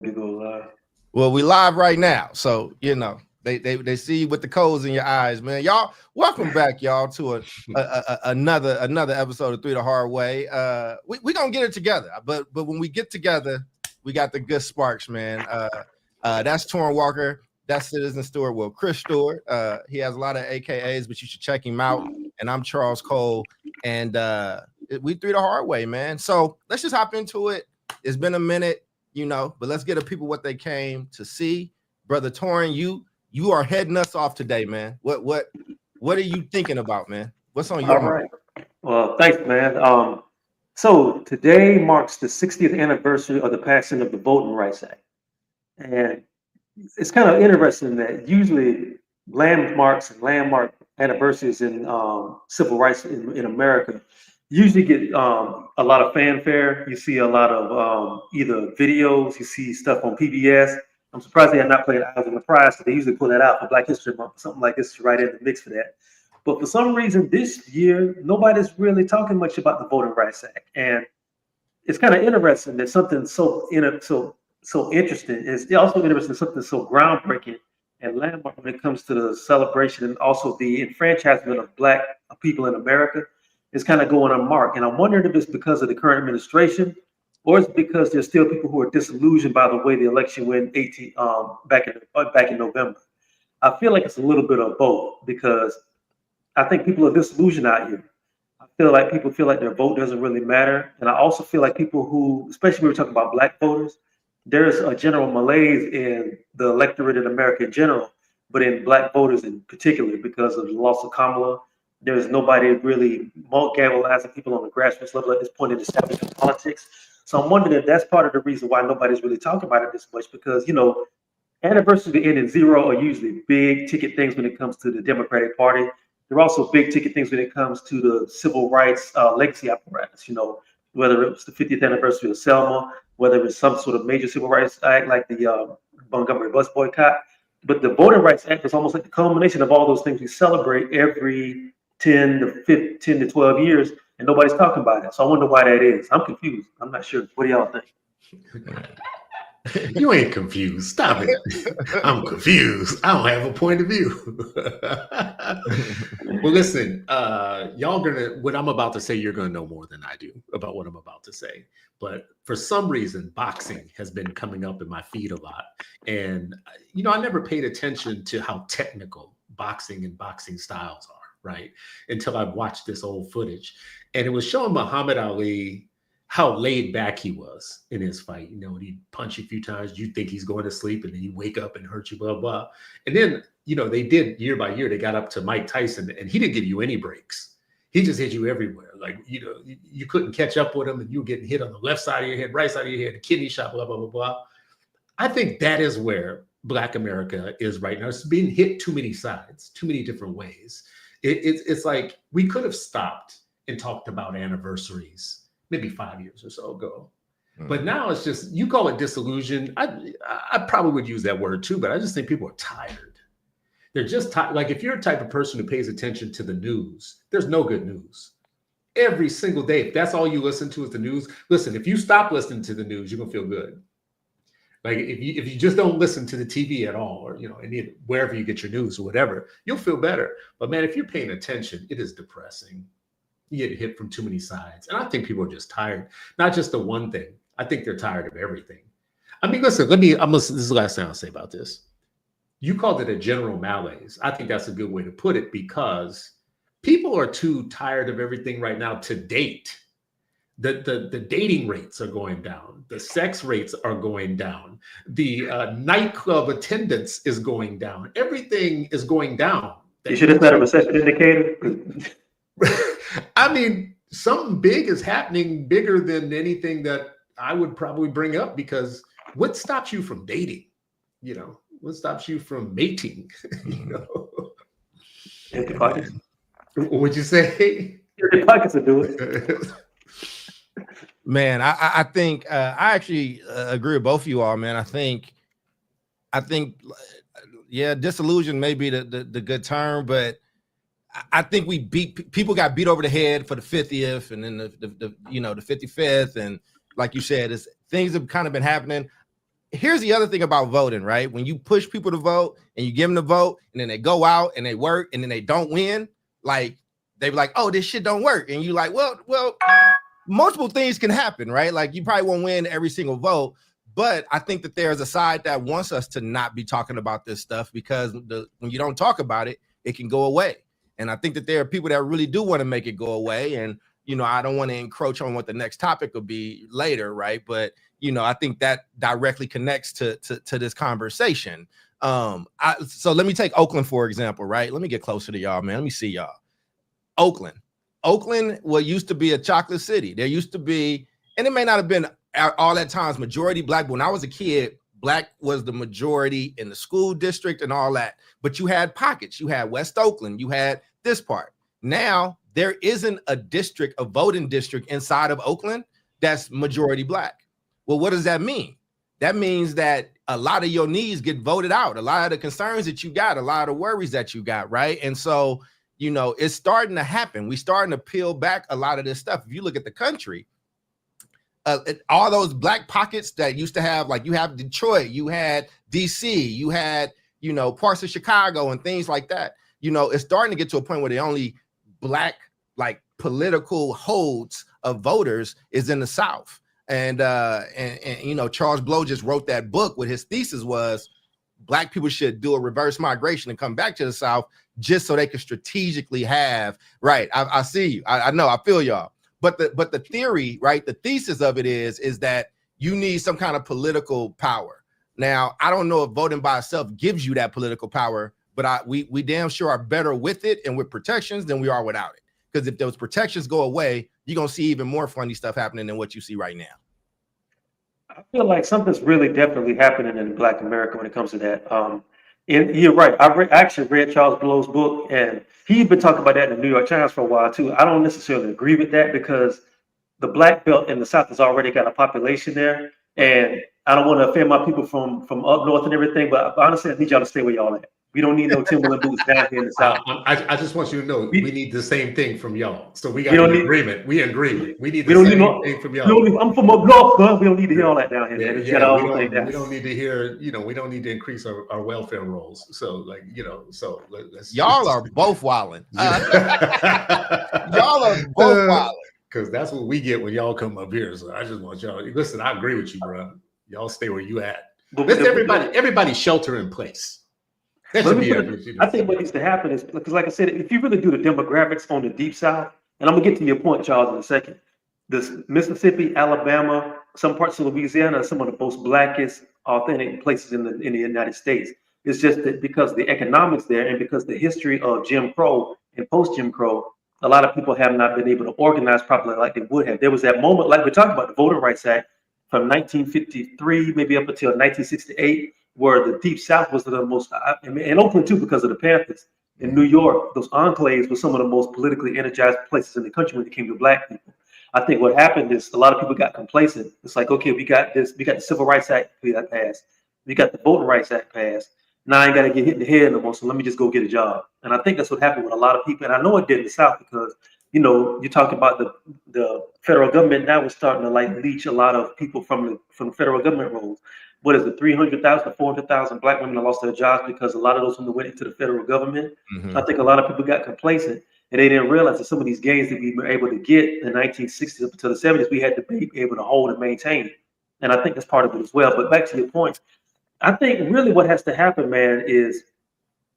We go live. Well, we live right now, so they see you with the coals in your eyes, man. Y'all, welcome back, y'all, to another episode of Three the Hard Way. We gonna get it together, but when we get together, we got the good sparks, man. That's Torrin Walker. That's Citizen Stewart. Well, Chris Stewart. He has a lot of AKAs, but you should check him out. And I'm Charles Cole, and we Three the Hard Way, man. So let's just hop into it. It's been a minute. But let's get the people what they came to see. Brother Torrin, you are heading us off today, man. What are you thinking about, man? What's on your mind? Right. Well, thanks, man. So today marks the 60th anniversary of the passing of the Voting Rights Act. And it's kind of interesting that usually landmark anniversaries in civil rights in America usually get a lot of fanfare. You see a lot of either videos, you see stuff on PBS. I'm surprised they have not played Eyes on the Prize, because they usually pull that out for Black History Month, something like this is right in the mix for that. But for some reason this year, nobody's really talking much about the Voting Rights Act. And it's kind of interesting that something so interesting is also interesting, something so groundbreaking and landmark when it comes to the celebration and also the enfranchisement of Black people in America. Is kind of going unmarked. And I'm wondering if it's because of the current administration, or it's because there's still people who are disillusioned by the way the election went back in November. I feel like it's a little bit of both, because I think people are disillusioned out here. I feel like people feel like their vote doesn't really matter. And I also feel like people who, especially when we're talking about Black voters, there's a general malaise in the electorate in America in general, but in Black voters in particular, because of the loss of Kamala. There's nobody really galvanizing people on the grassroots level at this point in establishment politics. So I'm wondering if that's part of the reason why nobody's really talking about it this much, because, anniversaries to end in zero are usually big ticket things when it comes to the Democratic Party. They're also big ticket things when it comes to the civil rights legacy apparatus, whether it was the 50th anniversary of Selma, whether it's some sort of major civil rights act like the Montgomery bus boycott. But the Voting Rights Act is almost like the culmination of all those things we celebrate every 10 to 12 years, and nobody's talking about it. So I wonder why that is. I'm confused. I'm not sure. What do y'all think? You ain't confused. Stop it. I'm confused. I don't have a point of view. Well, listen, y'all what I'm about to say, you're gonna know more than I do about what I'm about to say. But for some reason, boxing has been coming up in my feed a lot. And I never paid attention to how technical boxing and boxing styles are. Right, until I watched this old footage, and it was showing Muhammad Ali how laid back he was in his fight. He'd punch you a few times, you think he's going to sleep, and then you wake up and hurt you, blah blah. And then they did year by year. They got up to Mike Tyson, and he didn't give you any breaks. He just hit you everywhere. Like you couldn't catch up with him, and you were getting hit on the left side of your head, right side of your head, the kidney shot, blah blah blah blah. I think that is where Black America is right now. It's being hit too many sides, too many different ways. It's like we could have stopped and talked about anniversaries maybe 5 years or so ago. But now it's just, you call it disillusion. I probably would use that word too, but I just think people are tired. They're just tired. Like if you're a type of person who pays attention to the news, there's no good news. Every single day, if that's all you listen to is the news, listen, if you stop listening to the news, you're going to feel good. Like if you just don't listen to the TV at all, or wherever you get your news or whatever, you'll feel better. But man, if you're paying attention, it is depressing. You get hit from too many sides, and I think people are just tired. Not just the one thing. I think they're tired of everything. I mean, listen. This is the last thing I'll say about this. You called it a general malaise. I think that's a good way to put it, because people are too tired of everything right now to date. The dating rates are going down. The sex rates are going down. The nightclub attendance is going down. Everything is going down. You should have said a recession indicator. I mean, something big is happening, bigger than anything that I would probably bring up, because what stops you from dating? What stops you from mating? Empty pockets. What'd you say? Empty pockets will do it. Man, I think I actually agree with both of you all, man. I think, yeah, disillusion may be the good term, but I think people got beat over the head for the 50th, and then the 55th, and like you said, things have kind of been happening. here's the other thing about voting, right? When you push people to vote and you give them the vote and then they go out and they work and then they don't win, like they be like, oh, this shit don't work. And you like, well, multiple things can happen, right? Like you probably won't win every single vote, but I think that there's a side that wants us to not be talking about this stuff because when you don't talk about it, it can go away. And I think that there are people that really do want to make it go away. And, you know, I don't want to encroach on what the next topic will be later, right? But you know, I think that directly connects to this conversation. So let me take Oakland, for example, right? Let me get closer to y'all, man. Let me see y'all. Oakland, what used to be a chocolate city. There used to be, and it may not have been all that times majority black, but when I was a kid, black was the majority in the school district and all that. But you had pockets. You had West Oakland. You had this part. Now, there isn't a district, a voting district inside of Oakland that's majority black. Well, what does that mean? That means that a lot of your needs get voted out. A lot of the concerns that you got, a lot of worries that you got, right? And so, you know, it's starting to happen. We're starting to peel back a lot of this stuff. If you look at the country, all those black pockets that used to have, like you have Detroit, you had DC, you had, you know, parts of Chicago and things like that. You know, it's starting to get to a point where the only black, like political holds of voters is in the South. And you know, Charles Blow just wrote that book with his thesis was black people should do a reverse migration and come back to the South just so they can strategically have, right. I see you. I know, I feel y'all. But the theory, right, the thesis of it is that you need some kind of political power. Now, I don't know if voting by itself gives you that political power, but we damn sure are better with it and with protections than we are without it. Because if those protections go away, you're going to see even more funny stuff happening than what you see right now. I feel like something's really definitely happening in Black America when it comes to that. And you're right. I actually read Charles Blow's book, and he's been talking about that in the New York Times for a while too. I don't necessarily agree with that because the Black Belt in the South has already got a population there, and I don't want to offend my people from up north and everything, but honestly, I need y'all to stay where y'all at. We don't need no Timberland boots down here in the South. I just want you to know we need the same thing from y'all. So we got an agreement. We agree. We need the same thing from y'all. I'm from up north, but we don't need to hear all that down here. We don't need to hear, you know, we don't need to increase our welfare rolls. So like, you know, so let's y'all are both wilding. Y'all are both wilding. Because that's what we get when y'all come up here. So I just want y'all, listen, I agree with you, bro. Y'all stay where you at. But everybody shelter in place. I think what needs to happen is, because like I said, if you really do the demographics on the Deep South, and I'm gonna get to your point, Charles, in a second. This Mississippi, Alabama, some parts of Louisiana are some of the most blackest, authentic places in the United States. It's just that because the economics there and because the history of Jim Crow and post Jim Crow, a lot of people have not been able to organize properly like they would have. There was that moment, like we're talking about the Voting Rights Act from 1953, maybe up until 1968. Where the Deep South was the most, and Oakland too, because of the Panthers. In New York, those enclaves were some of the most politically energized places in the country when it came to Black people. I think what happened is a lot of people got complacent. It's like, okay, we got the Civil Rights Act passed, we got the Voting Rights Act passed. Now I ain't got to get hit in the head no more, so let me just go get a job. And I think that's what happened with a lot of people. And I know it did in the South because, you know, you talk about the federal government now is starting to like leech a lot of people from the federal government roles. What is it, 300,000 to 400,000 Black women that lost their jobs because a lot of those women went into the federal government. Mm-hmm. I think a lot of people got complacent and they didn't realize that some of these gains that we were able to get in the 1960s up until the 70s, we had to be able to hold and maintain. And I think that's part of it as well. But back to your point, I think really what has to happen, man, is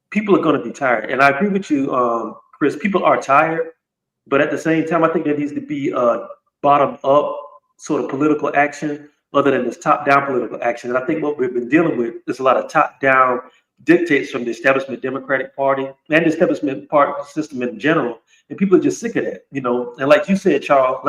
people are going to be tired. And I agree with you, Chris, people are tired. But at the same time, I think there needs to be a bottom up sort of political action other than this top-down political action. And I think what we've been dealing with is a lot of top-down dictates from the establishment Democratic Party and the establishment party system in general. And people are just sick of that, you know. And like you said, Charles,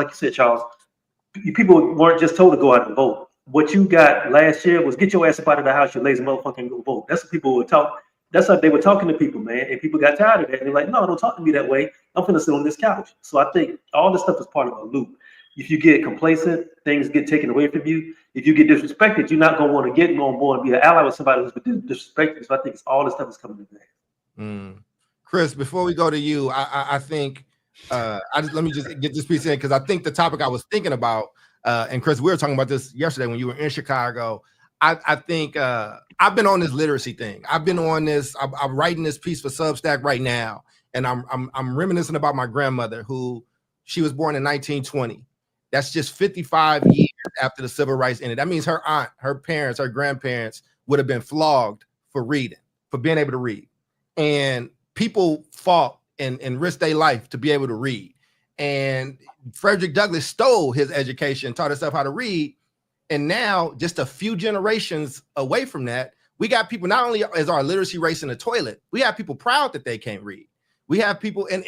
people weren't just told to go out and vote. What you got last year was get your ass up out of the house, you lazy motherfucker, and go vote. That's what people would talk. That's how they were talking to people, man. And people got tired of that. And they're like, no, don't talk to me that way. I'm finna sit on this couch. So I think all this stuff is part of a loop. If you get complacent, things get taken away from you. If you get disrespected, you're not going to want to get on board and be an ally with somebody who's been disrespected. So I think it's all this stuff is coming to that. Chris, before we go to you, I think let me just get this piece in because I think the topic I was thinking about, and Chris, we were talking about this yesterday when you were in Chicago. I think I've been on this literacy thing. I've been on this. I'm writing this piece for Substack right now, and I'm reminiscing about my grandmother, who she was born in 1920. That's just 55 years after the civil rights ended. That means her aunt, her parents, her grandparents would have been flogged for reading, for being able to read, and people fought and risked their life to be able to read. And Frederick Douglass stole his education, taught himself how to read. And now, just a few generations away from that, we got people, not only is our literacy race in the toilet, we have people proud that they can't read. We have people, and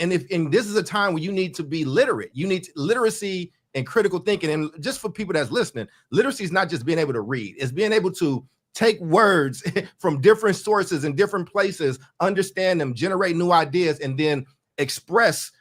this is a time where you need to be literate. You need literacy and critical thinking. And just for people that's listening, literacy is not just being able to read, it's being able to take words from different sources and different places, understand them, generate new ideas, and then express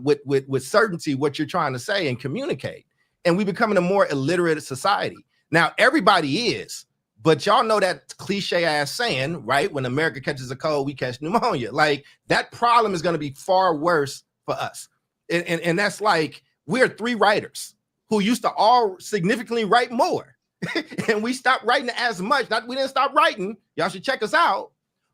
with certainty what you're trying to say and communicate. And we're becoming a more illiterate society. Now, everybody is, but y'all know that cliche ass saying, right? When America catches a cold, we catch pneumonia. Like, that problem is going to be far worse for us. And that's like, we're 3 writers who used to all significantly write more. And we stopped writing as much. Not we didn't stop writing. Y'all should check us out.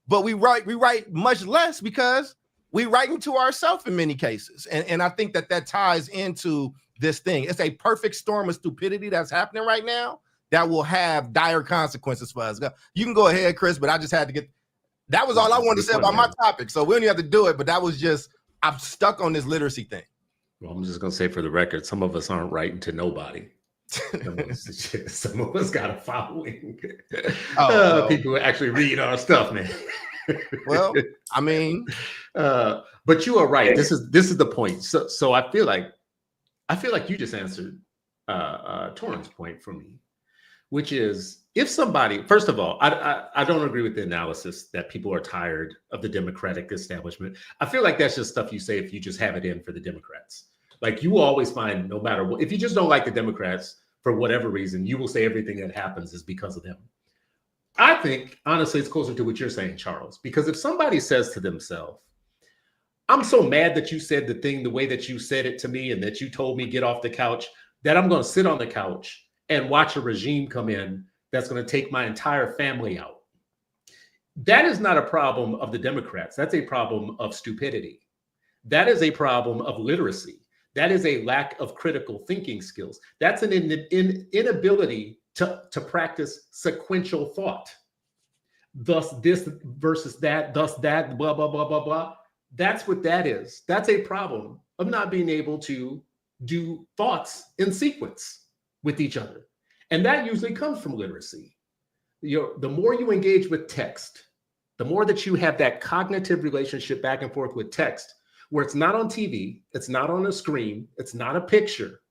But we write much less because we writing to ourselves in many cases. And I think that ties into this thing. It's a perfect storm of stupidity that's happening right now that will have dire consequences for us. You can go ahead, Chris, but I just had to get, that was all I wanted to say about my topic. So we don't even have to do it, but that was just, I'm stuck on this literacy thing. Well, I'm just going to say for the record, some of us aren't writing to nobody. Some of us got a following. People who actually read our stuff, man. Well, I mean, but you are right. This is the point. So I feel like you just answered Torrin's point for me, which is, if somebody, first of all, I don't agree with the analysis that people are tired of the Democratic establishment. I feel like that's just stuff you say if you just have it in for the Democrats. Like, you will always find, no matter what, if you just don't like the Democrats for whatever reason, you will say everything that happens is because of them. I think, honestly, it's closer to what you're saying, Charles, because if somebody says to themselves, I'm so mad that you said the thing the way that you said it to me and that you told me get off the couch, that I'm going to sit on the couch and watch a regime come in that's going to take my entire family out. That is not a problem of the Democrats. That's a problem of stupidity. That is a problem of literacy. That is a lack of critical thinking skills. That's an inability to practice sequential thought. Thus this versus that, thus that, blah, blah, blah, blah, blah. That's what that is. That's a problem of not being able to do thoughts in sequence with each other. And that usually comes from literacy. The more you engage with text, the more that you have that cognitive relationship back and forth with text, where it's not on TV, it's not on a screen, it's not a picture,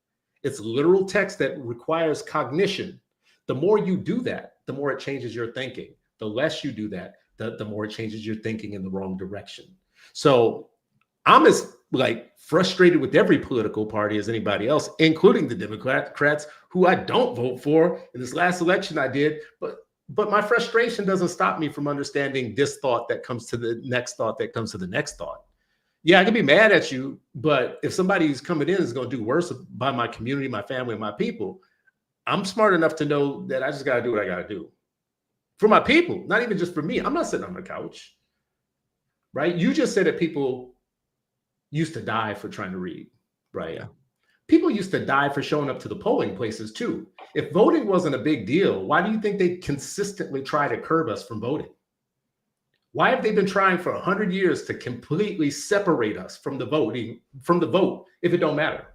it's literal text that requires cognition. The more you do that, the more it changes your thinking. The less you do that, the more it changes your thinking in the wrong direction. So I'm as frustrated with every political party as anybody else, including the Democrats, who I don't vote for. In this last election I did, but my frustration doesn't stop me from understanding this thought that comes to the next thought that comes to the next thought. Yeah, I can be mad at you, but if somebody who's coming in is going to do worse by my community, my family, and my people, I'm smart enough to know that I just got to do what I got to do for my people, not even just for me. I'm not sitting on the couch, right? You just said that people used to die for trying to read, right? Yeah. People used to die for showing up to the polling places too. If voting wasn't a big deal, why do you think they consistently try to curb us from voting? Why have they been trying for 100 years to completely separate us from the vote if it don't matter?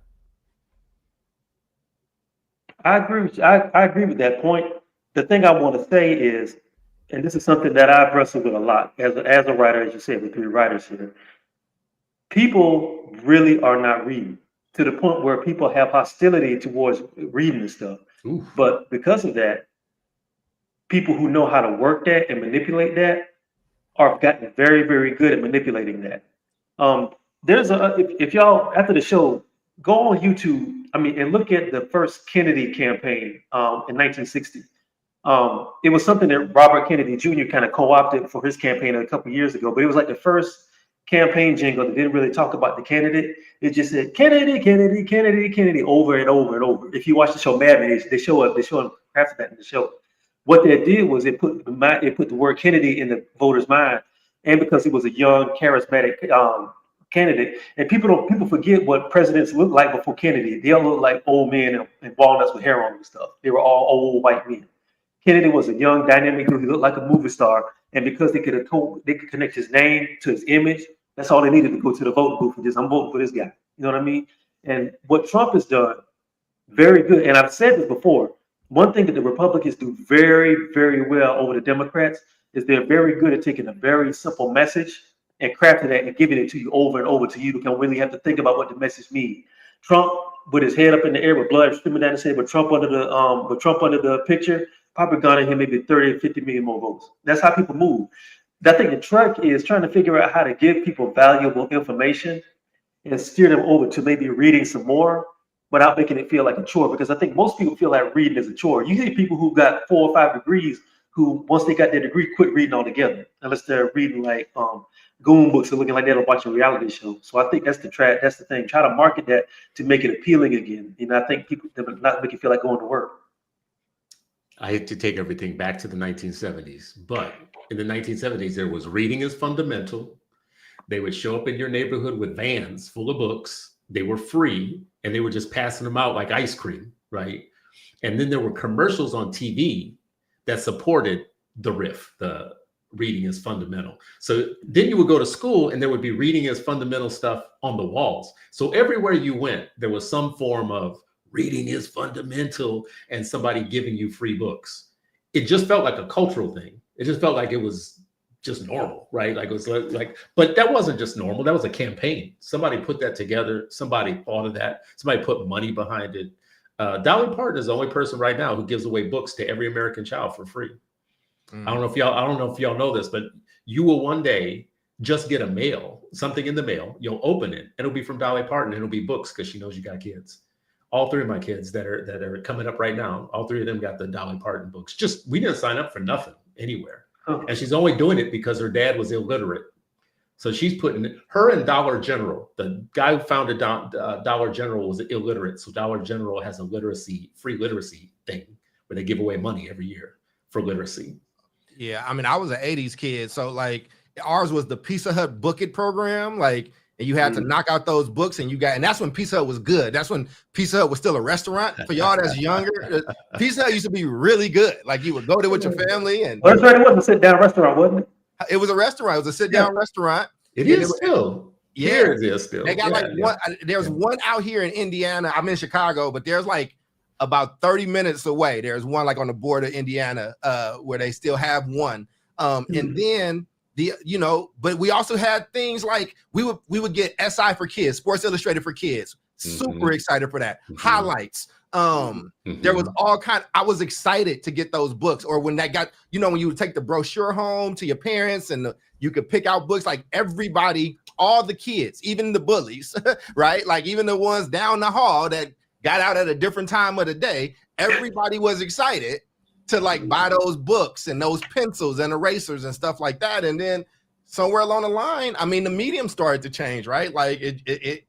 I agree with you. I agree with that point. The thing I want to say is, and this is something that I've wrestled with a lot as a writer, as you said, with 3 writers here. People really are not reading to the point where people have hostility towards reading and stuff. Oof. But because of that, people who know how to work that and manipulate that are gotten very, very good at manipulating that. If y'all, after the show, go on YouTube, and look at the first Kennedy campaign in 1960. It was something that Robert Kennedy Jr. kind of co-opted for his campaign a couple years ago, but it was like the first campaign jingle that didn't really talk about the candidate. It just said Kennedy, Kennedy, Kennedy, Kennedy over and over and over. If you watch the show Mad Men, they show him half of that in the show. what that did was it put the word Kennedy in the voters' mind, and because he was a young, charismatic candidate, and people forget what presidents looked like before Kennedy. They all looked like old men and walnuts with hair on and stuff. They were all old white men. Kennedy was a young, dynamic dude. He looked like a movie star, and because they could connect his name to his image, that's all they needed to go to the voting booth and just, I'm voting for this guy. You know what I mean? And what Trump has done, very good. And I've said this before. One thing that the Republicans do very, very well over the Democrats is they're very good at taking a very simple message and crafting it and giving it to you over and over, to you don't really have to think about what the message means. Trump with his head up in the air with blood streaming down his head, with Trump under the picture, probably garnered him maybe 30 or 50 million more votes. That's how people move. I think the trick is trying to figure out how to give people valuable information and steer them over to maybe reading some more without making it feel like a chore. Because I think most people feel like reading is a chore. You see people who got 4 or 5 degrees who, once they got their degree, quit reading altogether, unless they're reading like goon books and looking like they're watching a reality show. So I think that's the thing. Try to market that to make it appealing again. I think people not make it feel like going to work. I hate to take everything back to the 1970s, but in the 1970s, there was reading is fundamental. They would show up in your neighborhood with vans full of books. They were free, and they were just passing them out like ice cream, right? And then there were commercials on TV that supported the riff, the reading is fundamental. So then you would go to school, and there would be reading is fundamental stuff on the walls. So everywhere you went, there was some form of reading is fundamental and somebody giving you free books. It just felt like a cultural thing. It just felt like it was just normal, right? Like it was like, but that wasn't just normal. That was a campaign. Somebody put that together. Somebody thought of that. Somebody put money behind it. Dolly Parton is the only person right now who gives away books to every American child for free. I don't know if y'all know this, but you will one day just get something in the mail. You'll open it, and it'll be from Dolly Parton, and it'll be books because she knows you got kids. All 3 of my kids that are coming up right now, all 3 of them got the Dolly Parton books. Just, we didn't sign up for nothing anywhere. And she's only doing it because her dad was illiterate. So she's putting her and Dollar General, the guy who founded Dollar General was illiterate. So Dollar General has a free literacy thing where they give away money every year for literacy. Yeah, I mean, I was an 80s kid. So like ours was the Pizza Hut Book It program. Like, and you had to knock out those books, and that's when Pizza Hut was good. That's when Pizza Hut was still a restaurant. For y'all that's younger, Pizza Hut used to be really good. Like you would go there with your family, and that's right. It was a sit-down restaurant, wasn't it? It was a restaurant. It was a sit-down restaurant. It is still. Yeah, here it is still. They got one. There's one out here in Indiana. I'm in Chicago, but there's like about 30 minutes away. There's one like on the border of Indiana, where they still have one. And then but we also had things like we would get SI for kids, Sports Illustrated for kids. Super excited for that. Highlights. There was all kind. I was excited to get those books. Or when that got, when you would take the brochure home to your parents and you could pick out books, like everybody, all the kids, even the bullies, right? Like even the ones down the hall that got out at a different time of the day, everybody was excited to like buy those books and those pencils and erasers and stuff like that. And then somewhere along the line, I mean, the medium started to change, right? Like and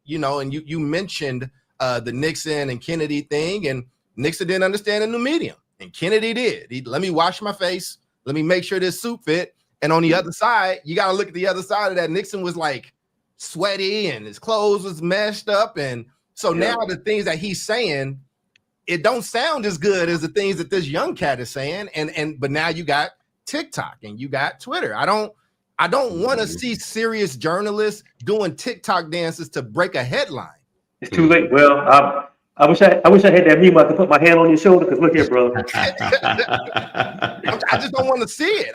you mentioned the Nixon and Kennedy thing, and Nixon didn't understand the new medium, and Kennedy did. Let me wash my face. Let me make sure this suit fit. And on the other side, you got to look at the other side of that. Nixon was like sweaty and his clothes was meshed up. And so now the things that he's saying, it don't sound as good as the things that this young cat is saying. But now you got TikTok and you got Twitter. I don't want to see serious journalists doing TikTok dances to break a headline. It's too late. Well, I wish I had that meme. I could put my hand on your shoulder. Because look here, bro. I just don't want to see it.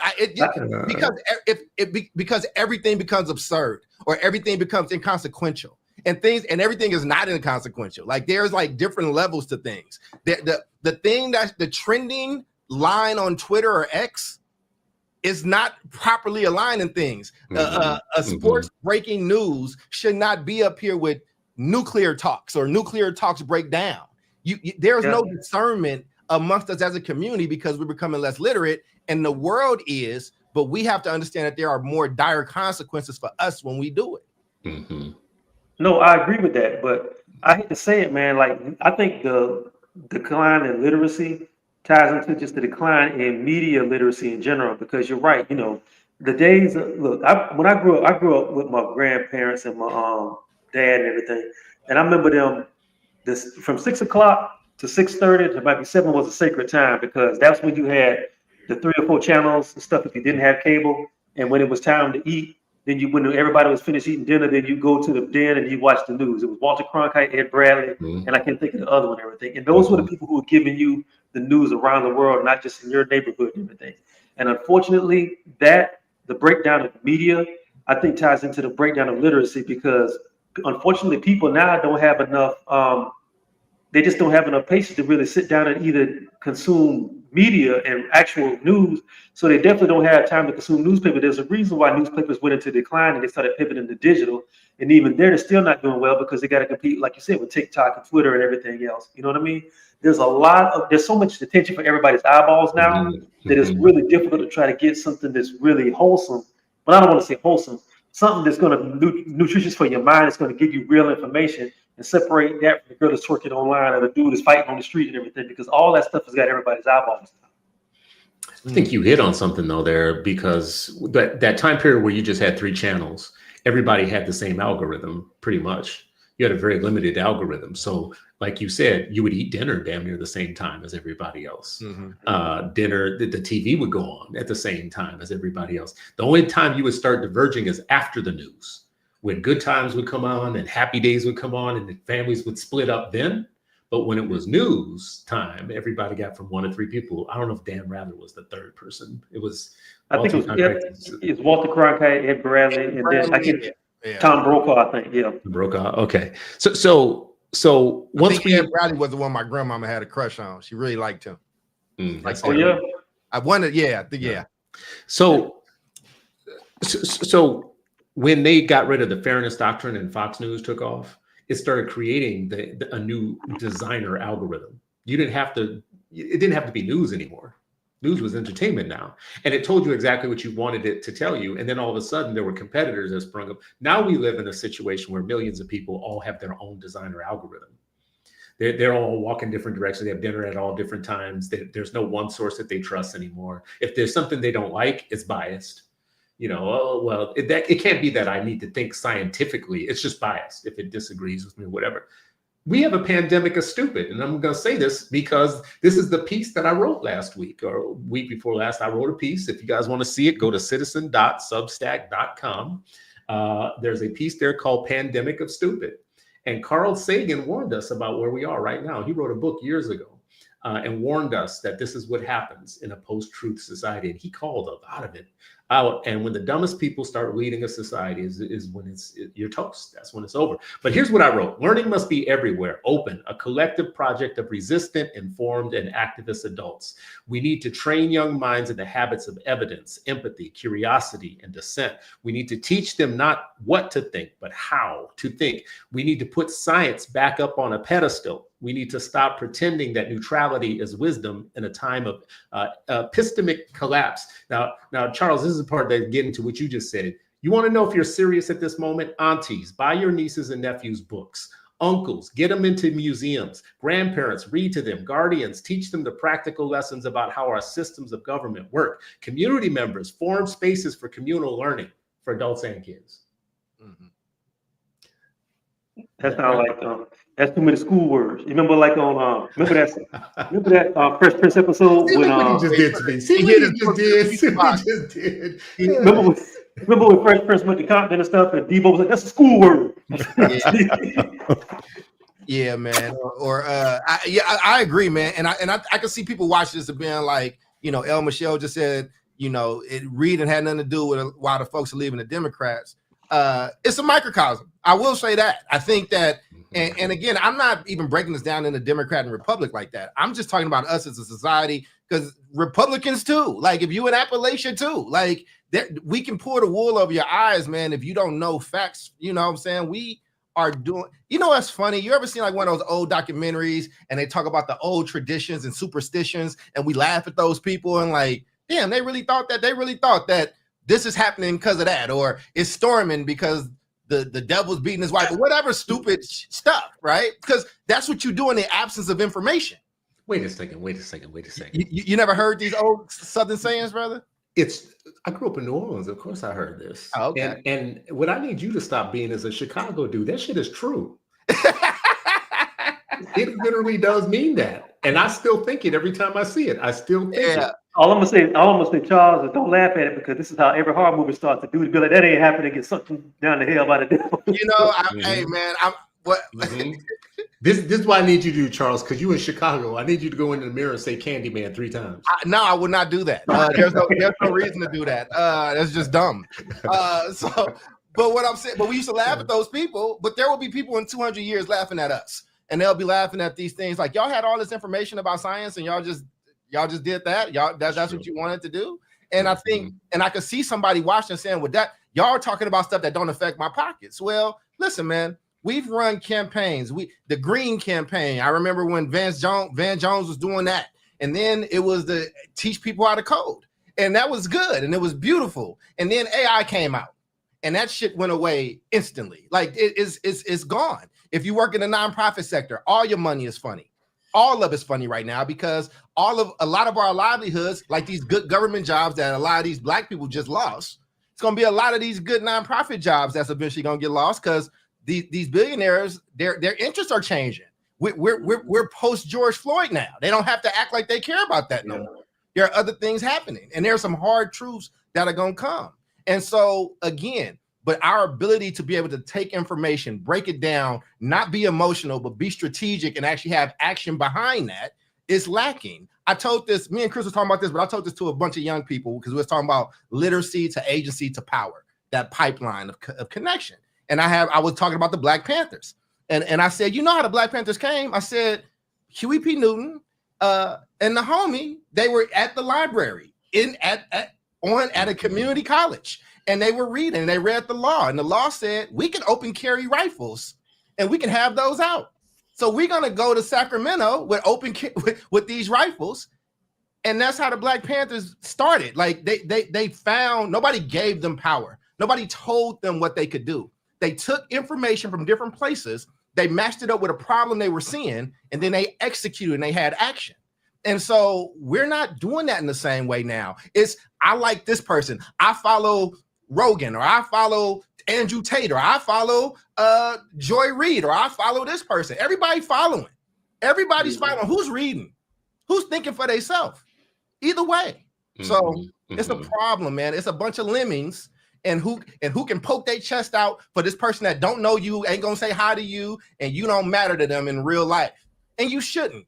Because everything becomes absurd, or everything becomes inconsequential. And everything is not inconsequential. Like there's like different levels to things. The thing that's the trending line on Twitter or X is not properly aligning things. Sports breaking news should not be up here with nuclear talks or nuclear talks breakdown. There's no discernment amongst us as a community because we're becoming less literate, and the world is. But we have to understand that there are more dire consequences for us when we do it. No, I agree with that, but I hate to say it, man. Like I think the decline in literacy ties into just the decline in media literacy in general, because you're right, the days look, when I grew up with my grandparents and my dad and everything, and I remember them this from 6 o'clock to 6:30 to maybe 7 was a sacred time, because that's when you had the 3 or 4 channels and stuff if you didn't have cable. And when it was time to eat, then when everybody was finished eating dinner, then you go to the den and you watch the news. It was Walter Cronkite, Ed Bradley, and I can't think of the other one and everything. And those were the people who were giving you the news around the world, not just in your neighborhood and everything. And unfortunately, the breakdown of media, I think, ties into the breakdown of literacy, because unfortunately people now don't have enough they just don't have enough patience to really sit down and either consume media and actual news. So they definitely don't have time to consume newspaper. There's a reason why newspapers went into decline and they started pivoting to digital. And even they're still not doing well, because they got to compete, like you said, with TikTok and Twitter and everything else. You know what I mean? There's so much attention for everybody's eyeballs now that it's really difficult to try to get something that's really wholesome. But I don't want to say wholesome, something that's going to be nutritious for your mind. It's going to give you real information, and separate that from the girl that's twerking online or the dude that's fighting on the street and everything, because all that stuff has got everybody's eyeballs. I think you hit on something though there, because that time period where you just had 3 channels, everybody had the same algorithm pretty much. You had a very limited algorithm. So like you said, you would eat dinner damn near the same time as everybody else. Dinner, the TV would go on at the same time as everybody else. The only time you would start diverging is after the news, when Good Times would come on and Happy Days would come on, and the families would split up then. But when it was news time, everybody got from 1 to 3 people. I don't know if Dan Rather was the third person. It was. I think it was Walter Cronkite, Ed Bradley, and then I get Tom Brokaw. I think, yeah. Brokaw. Okay. So once Ed Bradley was the one my grandmama had a crush on. She really liked him. Yeah. I wondered. Yeah. So when they got rid of the fairness doctrine and Fox News took off, it started creating a new designer algorithm. It didn't have to be news anymore. News was entertainment now. And it told you exactly what you wanted it to tell you. And then all of a sudden there were competitors that sprung up. Now we live in a situation where millions of people all have their own designer algorithm. They're all walking different directions. They have dinner at all different times. There's no one source that they trust anymore. If there's something they don't like, it's biased. It can't be that I need to think scientifically. It's just biased. If it disagrees with me, whatever. We have a pandemic of stupid. And I'm going to say this because this is the piece that I wrote last week or week before last. I wrote a piece. If you guys want to see it, go to citizen.substack.com. There's a piece there called Pandemic of Stupid. And Carl Sagan warned us about where we are right now. He wrote a book years ago and warned us that this is what happens in a post-truth society. And he called a lot of it out. And when the dumbest people start leading a society is when you're toast. That's when it's over. But here's what I wrote. Learning must be everywhere, open, a collective project of resistant, informed, and activist adults. We need to train young minds in the habits of evidence, empathy, curiosity, and dissent. We need to teach them not what to think, but how to think. We need to put science back up on a pedestal. We need to stop pretending that neutrality is wisdom in a time of epistemic collapse. Now, Charles, this is the part that gets into what you just said. You want to know if you're serious at this moment? Aunties, buy your nieces and nephews books. Uncles, get them into museums. Grandparents, read to them. Guardians, teach them the practical lessons about how our systems of government work. Community members, form spaces for communal learning for adults and kids. Mm-hmm. That sounds like that's too many school words. You remember, like on remember that Fresh Prince episode when he just did to me. See what he just did. Remember when Fresh Prince went to Compton and stuff, and Debo was like, "That's a school word." Yeah, man. I agree, man. And I can see people watching this and being like, El Michelle just said, reading had nothing to do with why the folks are leaving the Democrats. It's a microcosm. I will say that. I think that, and again, I'm not even breaking this down into Democrat and Republic like that. I'm just talking about us as a society, because Republicans too. Like, if you in Appalachia too, like we can pull the wool over your eyes, man. If you don't know facts, you know what I'm saying? We are doing, what's funny? You ever seen like one of those old documentaries and they talk about the old traditions and superstitions and we laugh at those people and like, damn, they really thought that this is happening because of that, or it's storming because the devil's beating his wife, or whatever stupid stuff, right? Because that's what you do in the absence of information. Wait a second. You never heard these old Southern sayings, brother? I grew up in New Orleans. Of course, I heard this. Oh, okay. And what I need you to stop being is a Chicago dude. That shit is true. It literally does mean that, and I still think it every time I see it. I still think it. All I'm gonna say, Charles, is don't laugh at it because this is how every horror movie starts. The dude be like, "That ain't happening." Get sucked down the hell by the devil. You know, hey man, I'm what? This is what I need you to do, Charles, because you in Chicago. I need you to go into the mirror and say Candyman 3 times. No, I would not do that. There's no reason to do that. That's just dumb. But what I'm saying, but we used to laugh at those people, but there will be people in 200 years laughing at us, and they'll be laughing at these things like y'all had all this information about science, and y'all just did that. That's what you wanted to do. And I think, and I could see somebody watching saying, "Well, that y'all are talking about stuff that don't affect my pockets." Well, listen, man. We've run campaigns. The Green Campaign. I remember when Van Jones was doing that, and then it was to teach people how to code, and that was good, and it was beautiful. And then AI came out, and that shit went away instantly. Like it's gone. If you work in the nonprofit sector, all your money is funny. All of it's funny right now because a lot of our livelihoods, like these good government jobs that a lot of these Black people just lost, it's gonna be a lot of these good nonprofit jobs that's eventually gonna get lost because these billionaires, their interests are changing. We're post George Floyd now. They don't have to act like they care about that no more. There are other things happening, and there are some hard truths that are gonna come. And so again, but our ability to be able to take information, break it down, not be emotional, but be strategic and actually have action behind that is lacking. I told this, me and Chris was talking about this, but I told this to a bunch of young people because we was talking about literacy to agency to power, that pipeline of connection. And I was talking about the Black Panthers. And I said, you know how the Black Panthers came? I said, Huey P. Newton and the homie, they were at the library at a community college. And they were reading, and they read the law. And the law said, we can open carry rifles and we can have those out. So we're going to go to Sacramento with these rifles. And that's how the Black Panthers started. Like they found, nobody gave them power. Nobody told them what they could do. They took information from different places, they matched it up with a problem they were seeing, and then they executed and they had action. And so we're not doing that in the same way now. It's, I like this person. I follow Rogan, or I follow Andrew Tate, or I follow Joy Reid, or I follow this person. Everybody following. Everybody's following. Who's reading? Who's thinking for themselves? Either way. So it's a problem, man. It's a bunch of lemmings. And who can poke their chest out for this person that don't know you, ain't gonna say hi to you, and you don't matter to them in real life. And you shouldn't,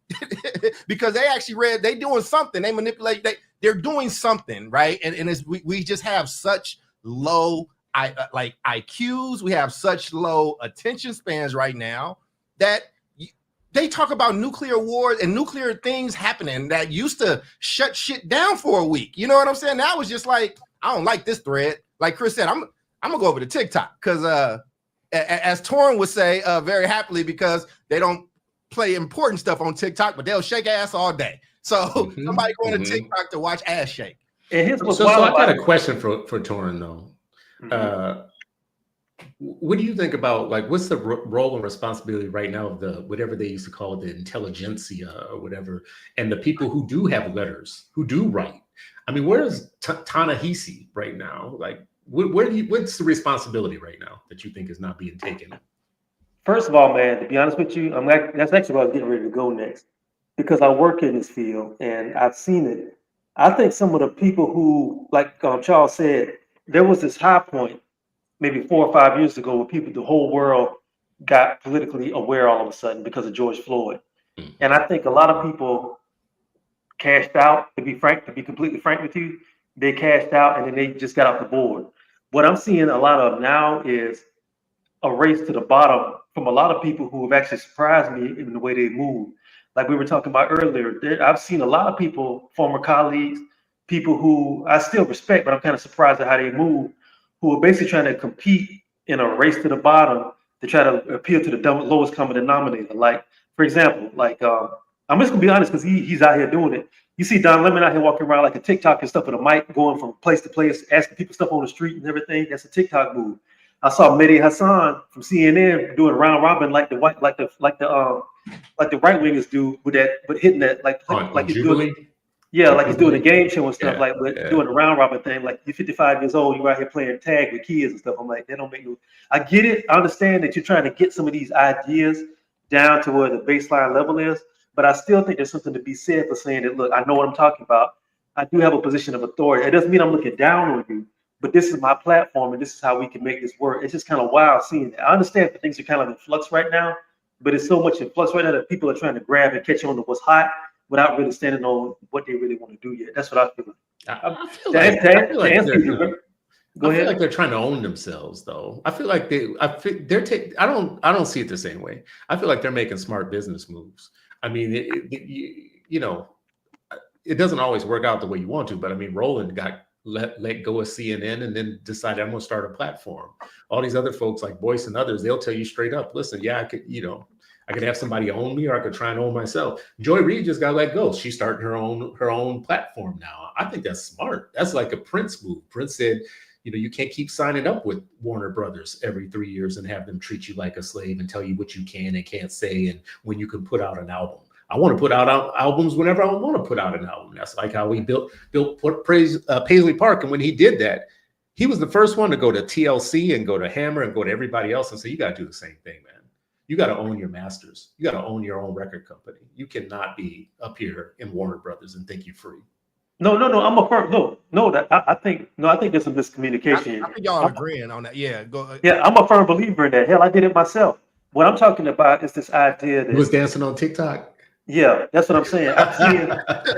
because they actually they doing something. They manipulate. They're doing something, right? And it's, we just have such low IQs. We have such low attention spans right now that they talk about nuclear wars and nuclear things happening that used to shut shit down for a week. You know what I'm saying? Now it's just like, I don't like this thread. Like Chris said, I'm gonna go over to TikTok because as Torrin would say very happily, because they don't play important stuff on TikTok, but they'll shake ass all day. So somebody going to TikTok to watch ass shake. And here's so I got a question for Torrin though. What do you think about, like, what's the role and responsibility right now of the, whatever they used to call the intelligentsia or whatever, and the people who do have letters, who do write? I mean, where's Ta-Nehisi right now? Like, what's the responsibility right now that you think is not being taken? First of all, man, to be honest with you, that's actually where I was getting ready to go next, because I work in this field and I've seen it. I think some of the people who, like Charles said, there was this high point maybe 4 or 5 years ago where the whole world got politically aware all of a sudden because of George Floyd. And I think a lot of people cashed out, to be completely frank with you, they cashed out and then they just got off the board. What I'm seeing a lot of now is a race to the bottom from a lot of people who have actually surprised me in the way they move. Like we were talking about earlier, I've seen a lot of people, former colleagues, people who I still respect, but I'm kind of surprised at how they move, who are basically trying to compete in a race to the bottom to try to appeal to the lowest common denominator. Like, for example, like I'm just gonna be honest, because he's out here doing it. You see Don Lemon out here walking around like a TikTok and stuff with a mic, going from place to place, asking people stuff on the street and everything. That's a TikTok move. I saw Mehdi Hassan from CNN doing round robin like the right wingers do with that, but hitting that like On he's doing. Jubilee. Yeah, like he's doing a game show and stuff, Yeah, like but yeah. doing a round robin thing. Like you're 55 years old, you're out here playing tag with kids and stuff. I'm like, that don't make no. I get it. I understand that you're trying to get some of these ideas down to where the baseline level is, but I still think there's something to be said for saying that. Look, I know what I'm talking about. I do have a position of authority. It doesn't mean I'm looking down on you, but this is my platform and this is how we can make this work. It's just kind of wild seeing that. I understand that things are kind of in flux right now, but it's so much in flux right now that people are trying to grab and catch on to what's hot without really standing on what they really want to do yet. That's what I feel. I feel like Go ahead. Like they're trying to own themselves, though. I feel like I don't see it the same way. I feel like they're making smart business moves. I mean, it doesn't always work out the way you want to, but I mean, Roland got let go of CNN and then decided I'm going to start a platform. All these other folks like Boyce and others, they'll tell you straight up, listen, yeah, I could have somebody own me, or I could try and own myself. Joy Reid just got let go. She's starting her own platform now. I think that's smart. That's like a Prince move. Prince said, you can't keep signing up with Warner Brothers every 3 years and have them treat you like a slave and tell you what you can and can't say and when you can put out an album. I want to put out albums whenever I want to put out an album. That's like how we built Paisley Park. And when he did that, he was the first one to go to TLC and go to Hammer and go to everybody else and say, you got to do the same thing, man. You got to own your masters. You got to own your own record company. You cannot be up here in Warner Brothers and think you're free. No. I'm a firm. I think there's some miscommunication. I think y'all are agreeing on that. Yeah, go ahead. Yeah, I'm a firm believer in that. Hell, I did it myself. What I'm talking about is this idea that He was dancing on TikTok. Yeah, that's what I'm saying. I've seen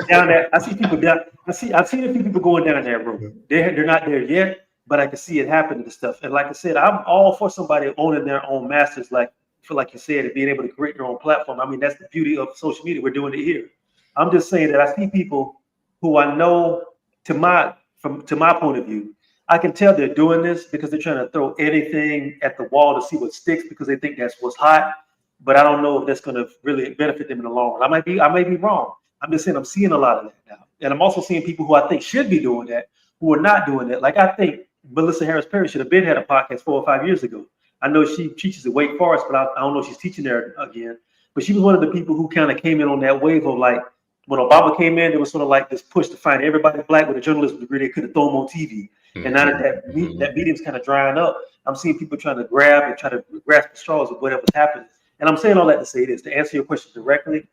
down there. I see people down. I've seen a few people going down that road. They're not there yet, but I can see it happening and stuff. And like I said, I'm all for somebody owning their own masters. Like you said, and being able to create their own platform. I mean, that's the beauty of social media. We're doing it here. I'm just saying that I see people who I know, to my point of view, I can tell they're doing this because they're trying to throw anything at the wall to see what sticks because they think that's what's hot. But I don't know if that's going to really benefit them in the long run. I may be wrong. I'm just saying I'm seeing a lot of that now. And I'm also seeing people who I think should be doing that, who are not doing that. Like I think Melissa Harris Perry should have had a podcast 4 or 5 years ago. I know she teaches at Wake Forest, but I don't know if she's teaching there again. But she was one of the people who kind of came in on that wave of like, when Obama came in, there was sort of like this push to find everybody black with a journalism degree they could have thrown on TV. And now that medium's kind of drying up, I'm seeing people trying to grasp the straws of whatever's happening. And I'm saying all that to say this, to answer your question directly,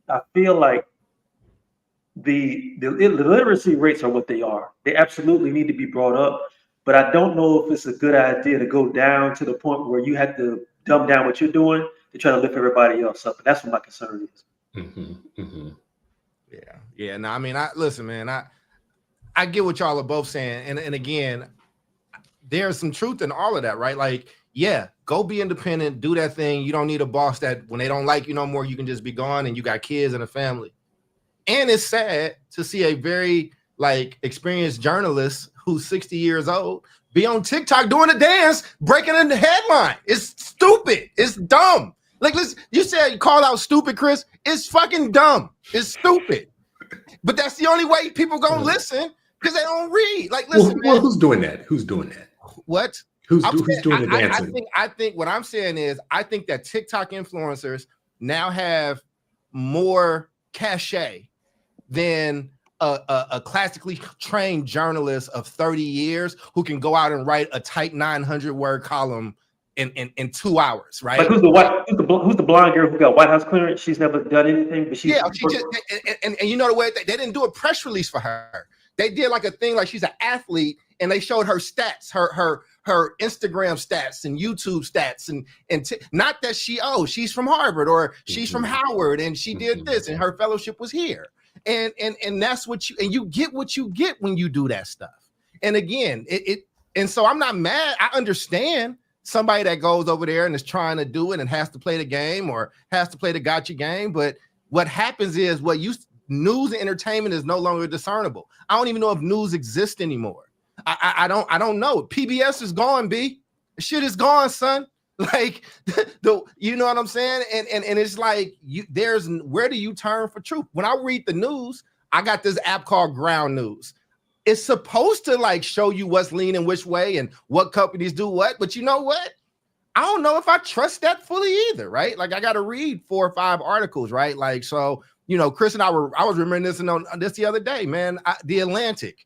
I feel like the literacy rates are what they are. They absolutely need to be brought up, but I don't know if it's a good idea to go down to the point where you have to dumb down what you're doing to try to lift everybody else up. And that's what my concern is. Yeah. No, I mean, listen, man, I get what y'all are both saying. And again, there's some truth in all of that, right? Like, yeah, go be independent, do that thing. You don't need a boss that when they don't like you no more, you can just be gone and you got kids and a family. And it's sad to see a very experienced journalist who's 60 years old be on TikTok doing a dance, breaking in the headline. It's stupid. It's dumb. Like, listen, you said you call out stupid, Chris. It's fucking dumb. It's stupid. But that's the only way people gonna listen because they don't read. Like, listen, well, who's doing that? Who's doing that? What? Who's doing the dancing? I think what I'm saying is I think that TikTok influencers now have more cachet than a classically trained journalist of 30 years who can go out and write a tight 900-word column in 2 hours, right? Like who's the blonde girl who got White House clearance? She's never done anything, but she just and you know the way they didn't do a press release for her. They did like a thing like she's an athlete, and they showed her stats, her Instagram stats and YouTube stats, and not that she's from Harvard or she's from Howard and she did this and her fellowship was here, and that's what you get what you get when you do that stuff. And again, and so I'm not mad. I understand somebody that goes over there and is trying to do it and has to play the game or has to play the gotcha game, but what happens is news and entertainment is no longer discernible. I don't even know if news exists anymore. I don't know. PBS is gone, B. Shit is gone, son. Like you know what I'm saying? And it's like where do you turn for truth? When I read the news, I got this app called Ground News. it's supposed to like show you what's leaning which way and what companies do what. But you know what? I don't know if I trust that fully either, right? Like I got to read 4 or 5 articles, right? Like, so, Chris and I was reminiscing on this the other day, man. The Atlantic.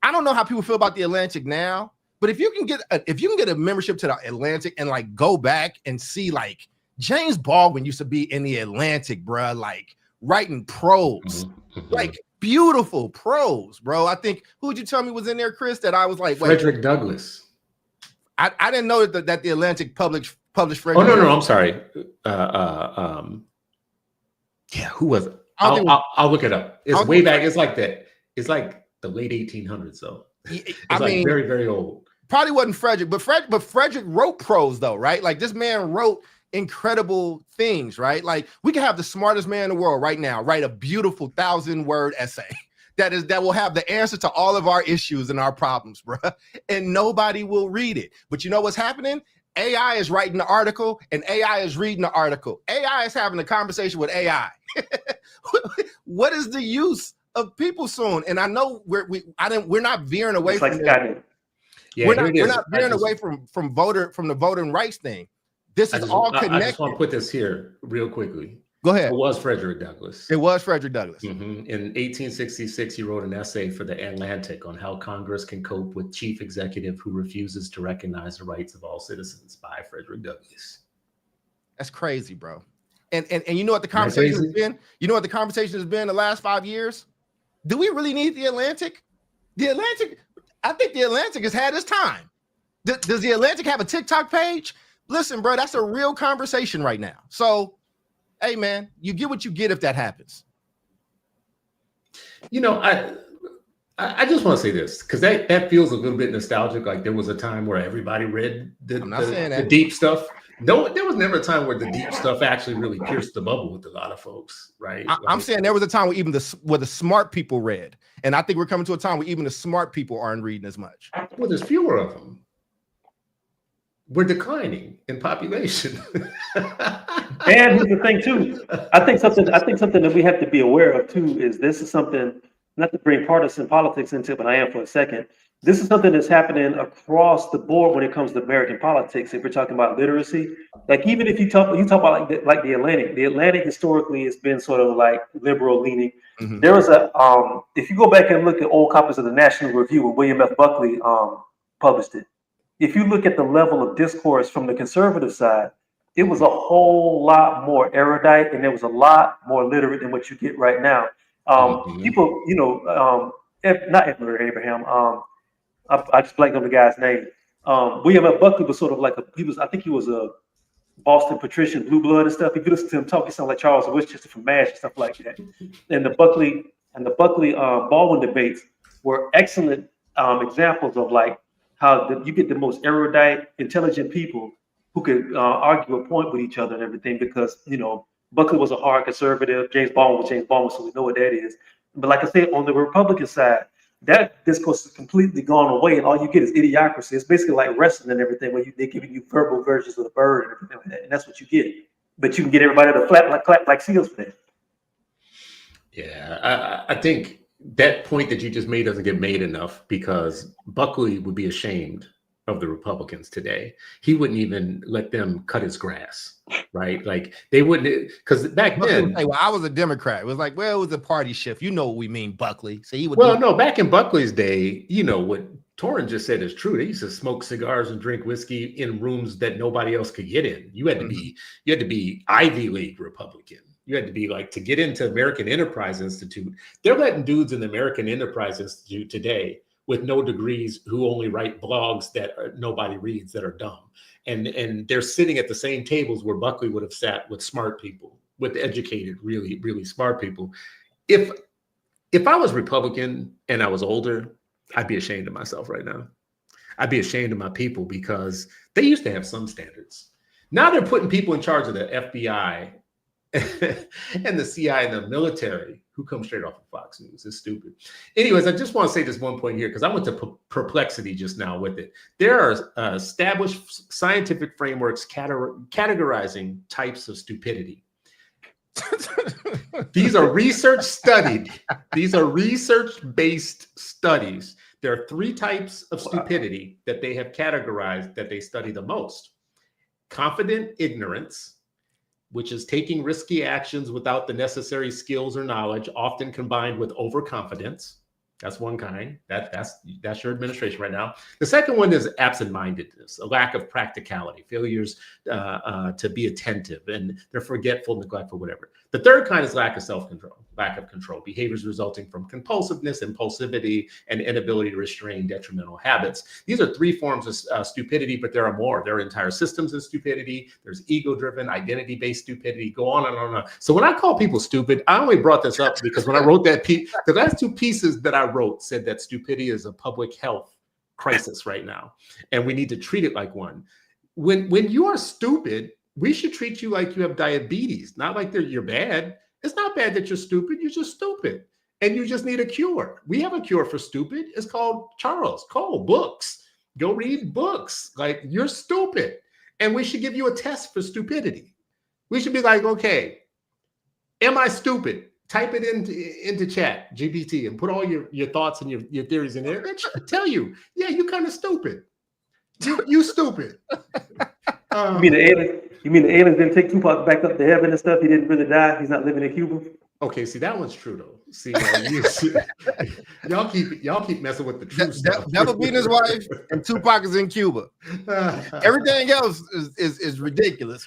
I don't know how people feel about the Atlantic now, but if you can get a membership to the Atlantic and like go back and see like James Baldwin used to be in the Atlantic, bro, like writing prose, like beautiful prose, bro. I think who would you tell me was in there, Chris? That I was like, wait, Frederick Douglass. I didn't know that the Atlantic published Frederick. Oh no, I'm sorry. Yeah, who was it? I'll look it up. It's way back. It's like that. It's like the late 1800s, though. It's like very, very old. Probably wasn't Frederick, but Frederick wrote prose though, right? Like this man wrote incredible things, right? Like we can have the smartest man in the world right now write a beautiful 1,000-word essay that will have the answer to all of our issues and our problems, bro. And nobody will read it. But you know what's happening? AI is writing the article and AI is reading the article. AI is having a conversation with AI. What is the use of people soon? And I know we're not veering away from it. Yeah, we're not veering away from the voting rights thing. This is all connected. I just want to put this here real quickly. Go ahead. It was Frederick Douglass. It was Frederick Douglass. In 1866, he wrote an essay for the Atlantic on how Congress can cope with chief executive who refuses to recognize the rights of all citizens, by Frederick Douglass. That's crazy, bro. And you know what the conversation has been? You know what the conversation has been the last 5 years? Do we really need the Atlantic? I think the Atlantic has had its time. Does the Atlantic have a TikTok page? Listen, bro, that's a real conversation right now. So, hey, man, you get what you get if that happens. I just want to say this because that feels a little bit nostalgic. Like there was a time where everybody read the deep stuff. No, there was never a time where the deep stuff actually really pierced the bubble with a lot of folks, right? I'm saying there was a time where even where the smart people read, and I think we're coming to a time where even the smart people aren't reading as much. Well, there's fewer of them. We're declining in population. And here's the thing too. I think something that we have to be aware of too is this is something, not to bring partisan politics into it, but I am for a second. This is something that's happening across the board when it comes to American politics. If we're talking about literacy, like even if you talk about like the Atlantic historically has been sort of like liberal leaning. Mm-hmm. There was if you go back and look at old copies of the National Review where William F. Buckley published it, if you look at the level of discourse from the conservative side, it was a whole lot more erudite and it was a lot more literate than what you get right now. People, not Edward Abraham. I just blanked on the guy's name. William F. Buckley was sort of like I think he was a Boston patrician, blue blood and stuff. If you listen to him talk, he sounds like Charles Winchester from MASH and stuff like that. And the Buckley Baldwin debates were excellent examples of like how you get the most erudite, intelligent people who could argue a point with each other and everything because, Buckley was a hard conservative, James Baldwin was James Baldwin, so we know what that is. But like I said, on the Republican side, that discourse is completely gone away, and all you get is idiocracy. It's basically like wrestling and everything, where they're giving you verbal versions of the bird and everything like that, and that's what you get. But you can get everybody to clap like seals for that. Yeah, I think that point that you just made doesn't get made enough because Buckley would be ashamed of the Republicans today. He wouldn't even let them cut his grass, right? Like they wouldn't, because back then, well, I was a Democrat. It was like, well, it was a party shift. You know what we mean, Buckley. So he would. Well, no, back in Buckley's day, what Torrin just said is true. They used to smoke cigars and drink whiskey in rooms that nobody else could get in. You had to be Ivy League Republican. You had to be like, to get into American Enterprise Institute. They're letting dudes in the American Enterprise Institute today with no degrees who only write blogs that nobody reads that are dumb. And they're sitting at the same tables where Buckley would have sat with smart people, with educated, really, really smart people. If I was Republican and I was older, I'd be ashamed of myself right now. I'd be ashamed of my people because they used to have some standards. Now they're putting people in charge of the FBI and the CIA and the military who come straight off of Fox News. It's stupid. Anyways, I just want to say this one point here because I went to Perplexity just now with it. There are established scientific frameworks categorizing types of stupidity. These are research studied. These are research-based studies. There are 3 types of stupidity that they have categorized that they study the most. Confident ignorance, which is taking risky actions without the necessary skills or knowledge, often combined with overconfidence. That's one kind. That's your administration right now. The second one is absent-mindedness, a lack of practicality, failures to be attentive, and they're forgetful, neglectful, whatever. The third kind is lack of self-control, lack of control, behaviors resulting from compulsiveness, impulsivity, and inability to restrain detrimental habits. These are 3 forms of stupidity, but there are more. There are entire systems of stupidity. There's ego-driven, identity-based stupidity. Go on and on and on. So when I call people stupid, I only brought this up because when I wrote that piece, the last 2 pieces that I wrote said that stupidity is a public health crisis right now, and we need to treat it like one. When you are stupid, we should treat you like you have diabetes, not like you're bad. It's not bad that you're stupid. You're just stupid, and you just need a cure. We have a cure for stupid. It's called Charles Cole books. Go read books. Like, you're stupid, and we should give you a test for stupidity. We should be like, okay, am I stupid? Type it into chat GPT and put all your thoughts and your theories in there. It should tell you, yeah, you kind of stupid. You stupid. You mean the aliens didn't take Tupac back up to heaven and stuff? He didn't really die. He's not living in Cuba. Okay, see, that one's true though. See, y'all keep messing with the true stuff. Devil beating his wife, and Tupac is in Cuba. Everything else is ridiculous.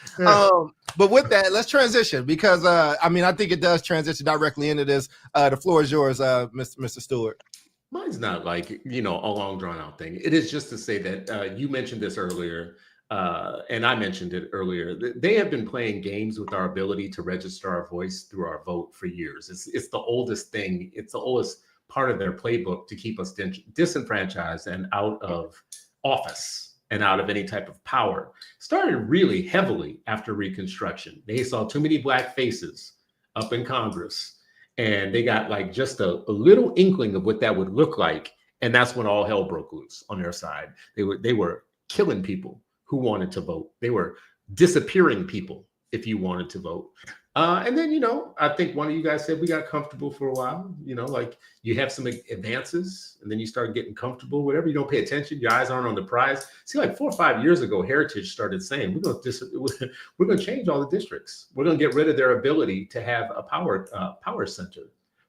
But with that, let's transition because I think it does transition directly into this. The floor is yours, Mr. Stewart. Mine's not like a long drawn out thing. It is just to say that you mentioned this earlier. And I mentioned it earlier. They have been playing games with our ability to register our voice through our vote for years. It's the oldest thing. It's the oldest part of their playbook to keep us disenfranchised and out of office and out of any type of power. Started really heavily after Reconstruction. They saw too many black faces up in Congress, and they got like just a little inkling of what that would look like. And that's when all hell broke loose on their side. They were killing people who wanted to vote. They were disappearing people if you wanted to vote. And then, I think one of you guys said we got comfortable for a while. Like you have some advances and then you start getting comfortable, whatever. You don't pay attention. Your eyes aren't on the prize. See, like 4 or 5 years ago, Heritage started saying, we're going to change all the districts. We're going to get rid of their ability to have a power center,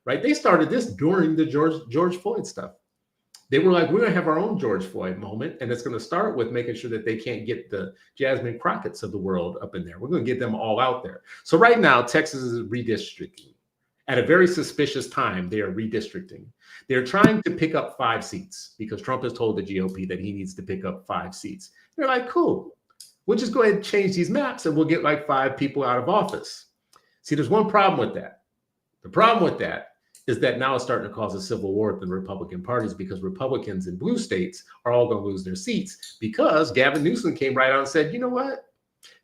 right? They started this during the George Floyd stuff. They were like, we're going to have our own George Floyd moment, and it's going to start with making sure that they can't get the Jasmine Crockett's of the world up in there. We're going to get them all out there. So right now, Texas is redistricting. At a very suspicious time, they are redistricting. They're trying to pick up 5 seats because Trump has told the GOP that he needs to pick up 5 seats. They're like, cool. We'll just go ahead and change these maps, and we'll get like 5 people out of office. See, there's one problem with that. The problem with that is that now it's starting to cause a civil war within Republican parties because Republicans in blue states are all going to lose their seats because Gavin Newsom came right out and said, you know what,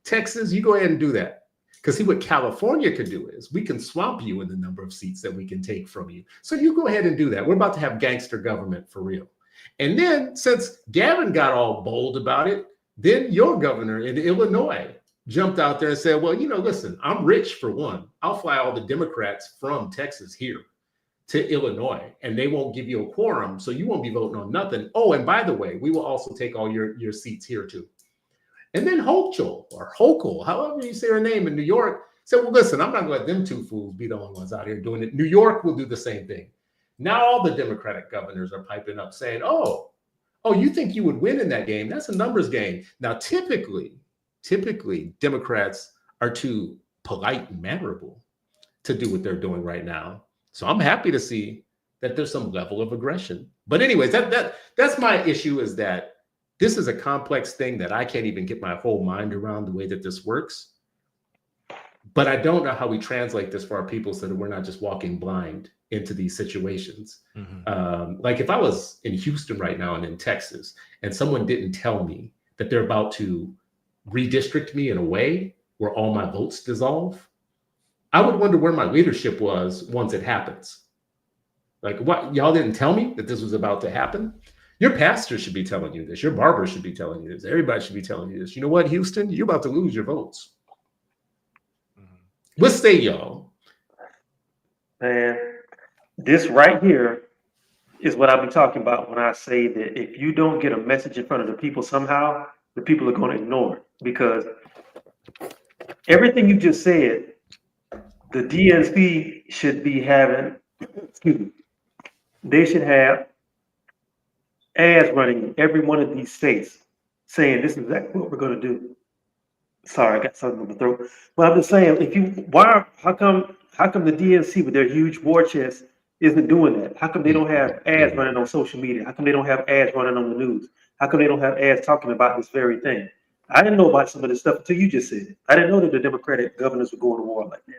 Texas, you go ahead and do that. Because see, what California could do is we can swamp you in the number of seats that we can take from you. So you go ahead and do that. We're about to have gangster government for real. And then since Gavin got all bold about it, then your governor in Illinois jumped out there and said, well, listen, I'm rich for one. I'll fly all the Democrats from Texas here to Illinois, and they won't give you a quorum, so you won't be voting on nothing. Oh, and by the way, we will also take all your seats here too. And then Hochul, or Hochul, however you say her name in New York, said, well, listen, I'm not going to let them 2 fools be the only ones out here doing it. New York will do the same thing. Now all the Democratic governors are piping up saying, oh, you think you would win in that game? That's a numbers game. Now, typically, Democrats are too polite and mannerable to do what they're doing right now. So I'm happy to see that there's some level of aggression. But anyways, that's my issue, is that this is a complex thing that I can't even get my whole mind around the way that this works. But I don't know how we translate this for our people so that we're not just walking blind into these situations. Mm-hmm. Like if I was in Houston right now and in Texas, and someone didn't tell me that they're about to redistrict me in a way where all my votes dissolve, I would wonder where my leadership was once it happens. Like, what? Y'all didn't tell me that this was about to happen? Your pastor should be telling you this. Your barber should be telling you this. Everybody should be telling you this. You know what, Houston? You're about to lose your votes. Mm-hmm. What say y'all? Man, this right here is what I've been talking about when I say that if you don't get a message in front of the people somehow, the people are going to ignore it. Because everything you just said, the DNC should be having, excuse me, they should have ads running in every one of these states saying this is exactly what we're going to do. Sorry, I got something in my throat. But I'm just saying, how come the DNC with their huge war chest isn't doing that? How come they don't have ads running on social media? How come they don't have ads running on the news? How come they don't have ads talking about this very thing? I didn't know about some of this stuff until you just said it. I didn't know that the Democratic governors would go to war like that.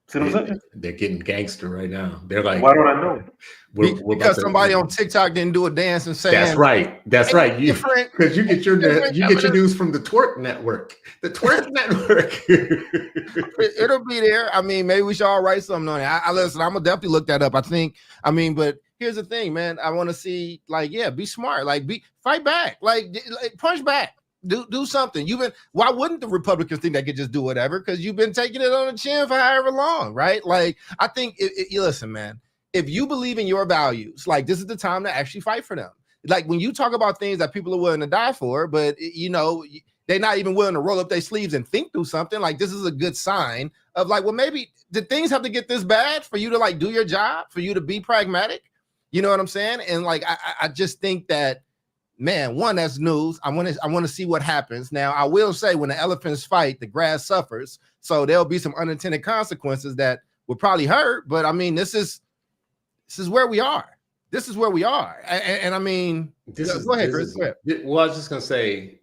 See what I'm saying? They're getting gangster right now. They're like, why don't I know? Because somebody on TikTok didn't do a dance and say, "That's right, that's right." Because you get your news from the Twerk Network. The Twerk Network. It'll be there. I mean, maybe we should all write something on it. I listen. I'm gonna definitely look that up. But here's the thing, man. I want to see, be smart, fight back, punch back. Do something. Why wouldn't the Republicans think they could just do whatever? Because you've been taking it on the chin for however long, right? I think you listen, man, if you believe in your values, this is the time to actually fight for them. When you talk about things that people are willing to die for, but they're not even willing to roll up their sleeves and think through something, this is a good sign of maybe did things have to get this bad for you to do your job, for you to be pragmatic? You know what I'm saying? And I just think that, man, one, that's news. I want to see what happens. Now, I will say when the elephants fight, the grass suffers. So there'll be some unintended consequences that will probably hurt. But I mean, this is where we are. This is where we are. And I mean, go ahead, Chris. Go ahead. Well, I was just going to say,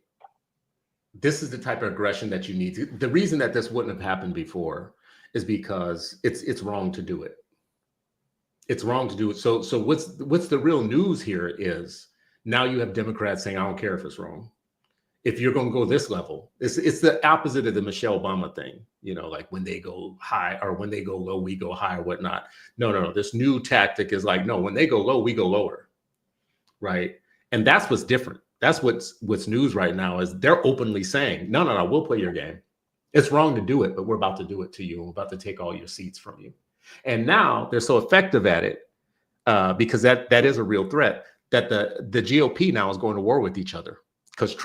this is the type of aggression that you need. The reason that this wouldn't have happened before is because it's wrong to do it. It's wrong to do it. So what's the real news here is, now you have Democrats saying, I don't care if it's wrong. If you're going to go this level, it's the opposite of the Michelle Obama thing, when they go high or when they go low, we go high or whatnot. No. This new tactic is no, when they go low, we go lower. Right. And that's what's different. That's what's news right now is they're openly saying, no, we'll play your game. It's wrong to do it, but we're about to do it to you. We're about to take all your seats from you. And now they're so effective at it because that is a real threat, that the GOP now is going to war with each other, because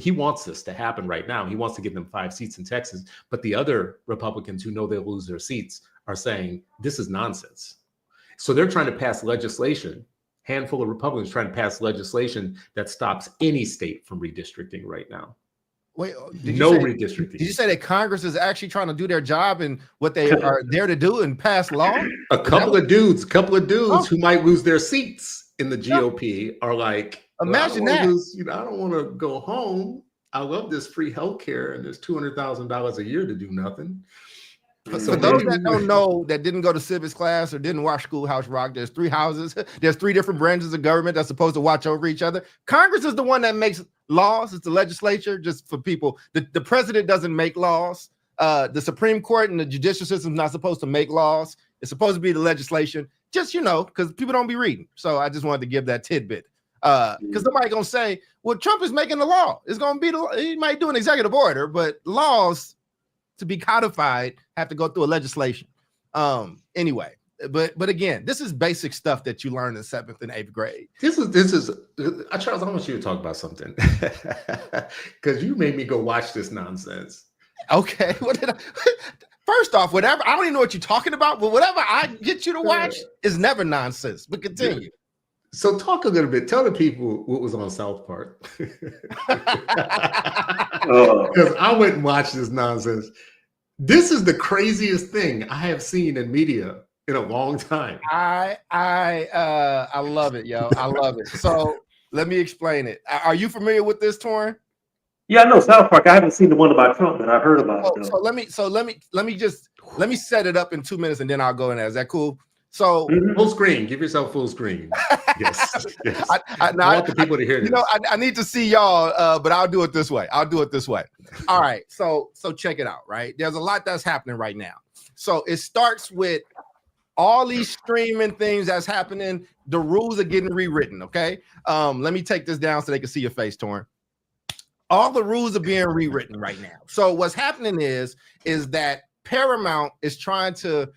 he wants this to happen right now. He wants to give them 5 seats in Texas, but the other Republicans who know they'll lose their seats are saying this is nonsense. So they're trying to pass legislation. Handful of Republicans trying to pass legislation that stops any state from redistricting right now. Wait, redistricting. Did you say that Congress is actually trying to do their job and what they are there to do and pass law? A couple of dudes who might lose their seats in the GOP are like, imagine that. I don't want to go home. I love this free health care and there's $200,000 a year to do nothing. For those that don't know, that didn't go to civics class or didn't watch Schoolhouse Rock, there's 3 houses. There's 3 different branches of government that's supposed to watch over each other. Congress is the one that makes laws. It's the legislature, just for people. The president doesn't make laws. The Supreme Court and the judicial system is not supposed to make laws. It's supposed to be the legislation. Just, because people don't be reading. So I just wanted to give that tidbit. Because somebody going to say, well, Trump is making the law. It's going to be he might do an executive order, but laws to be codified have to go through a legislation. Anyway, but again, this is basic stuff that you learn in 7th and 8th grade. This is Charles, I want you to talk about something because you made me go watch this nonsense. Okay. First off, whatever, I don't even know what you're talking about, but whatever I get you to watch is never nonsense. But continue. So talk a little bit. Tell the people what was on South Park. Because I went and watched this nonsense. This is the craziest thing I have seen in media in a long time. I love it, yo. I love it. So let me explain it. Are you familiar with this, Torrin? Yeah, I know South Park. I haven't seen the one about Trump, but I've heard about it. So let me set it up in 2 minutes and then I'll go in there. Is that cool? So full screen. Give yourself full screen. Yes. I want the people to hear this. I need to see y'all, but I'll do it this way. All right. So check it out. Right. There's a lot that's happening right now. So it starts with all these streaming things that's happening. The rules are getting rewritten. Okay. Let me take this down so they can see your face, Torrin. All the rules are being rewritten right now. So what's happening is that Paramount is trying to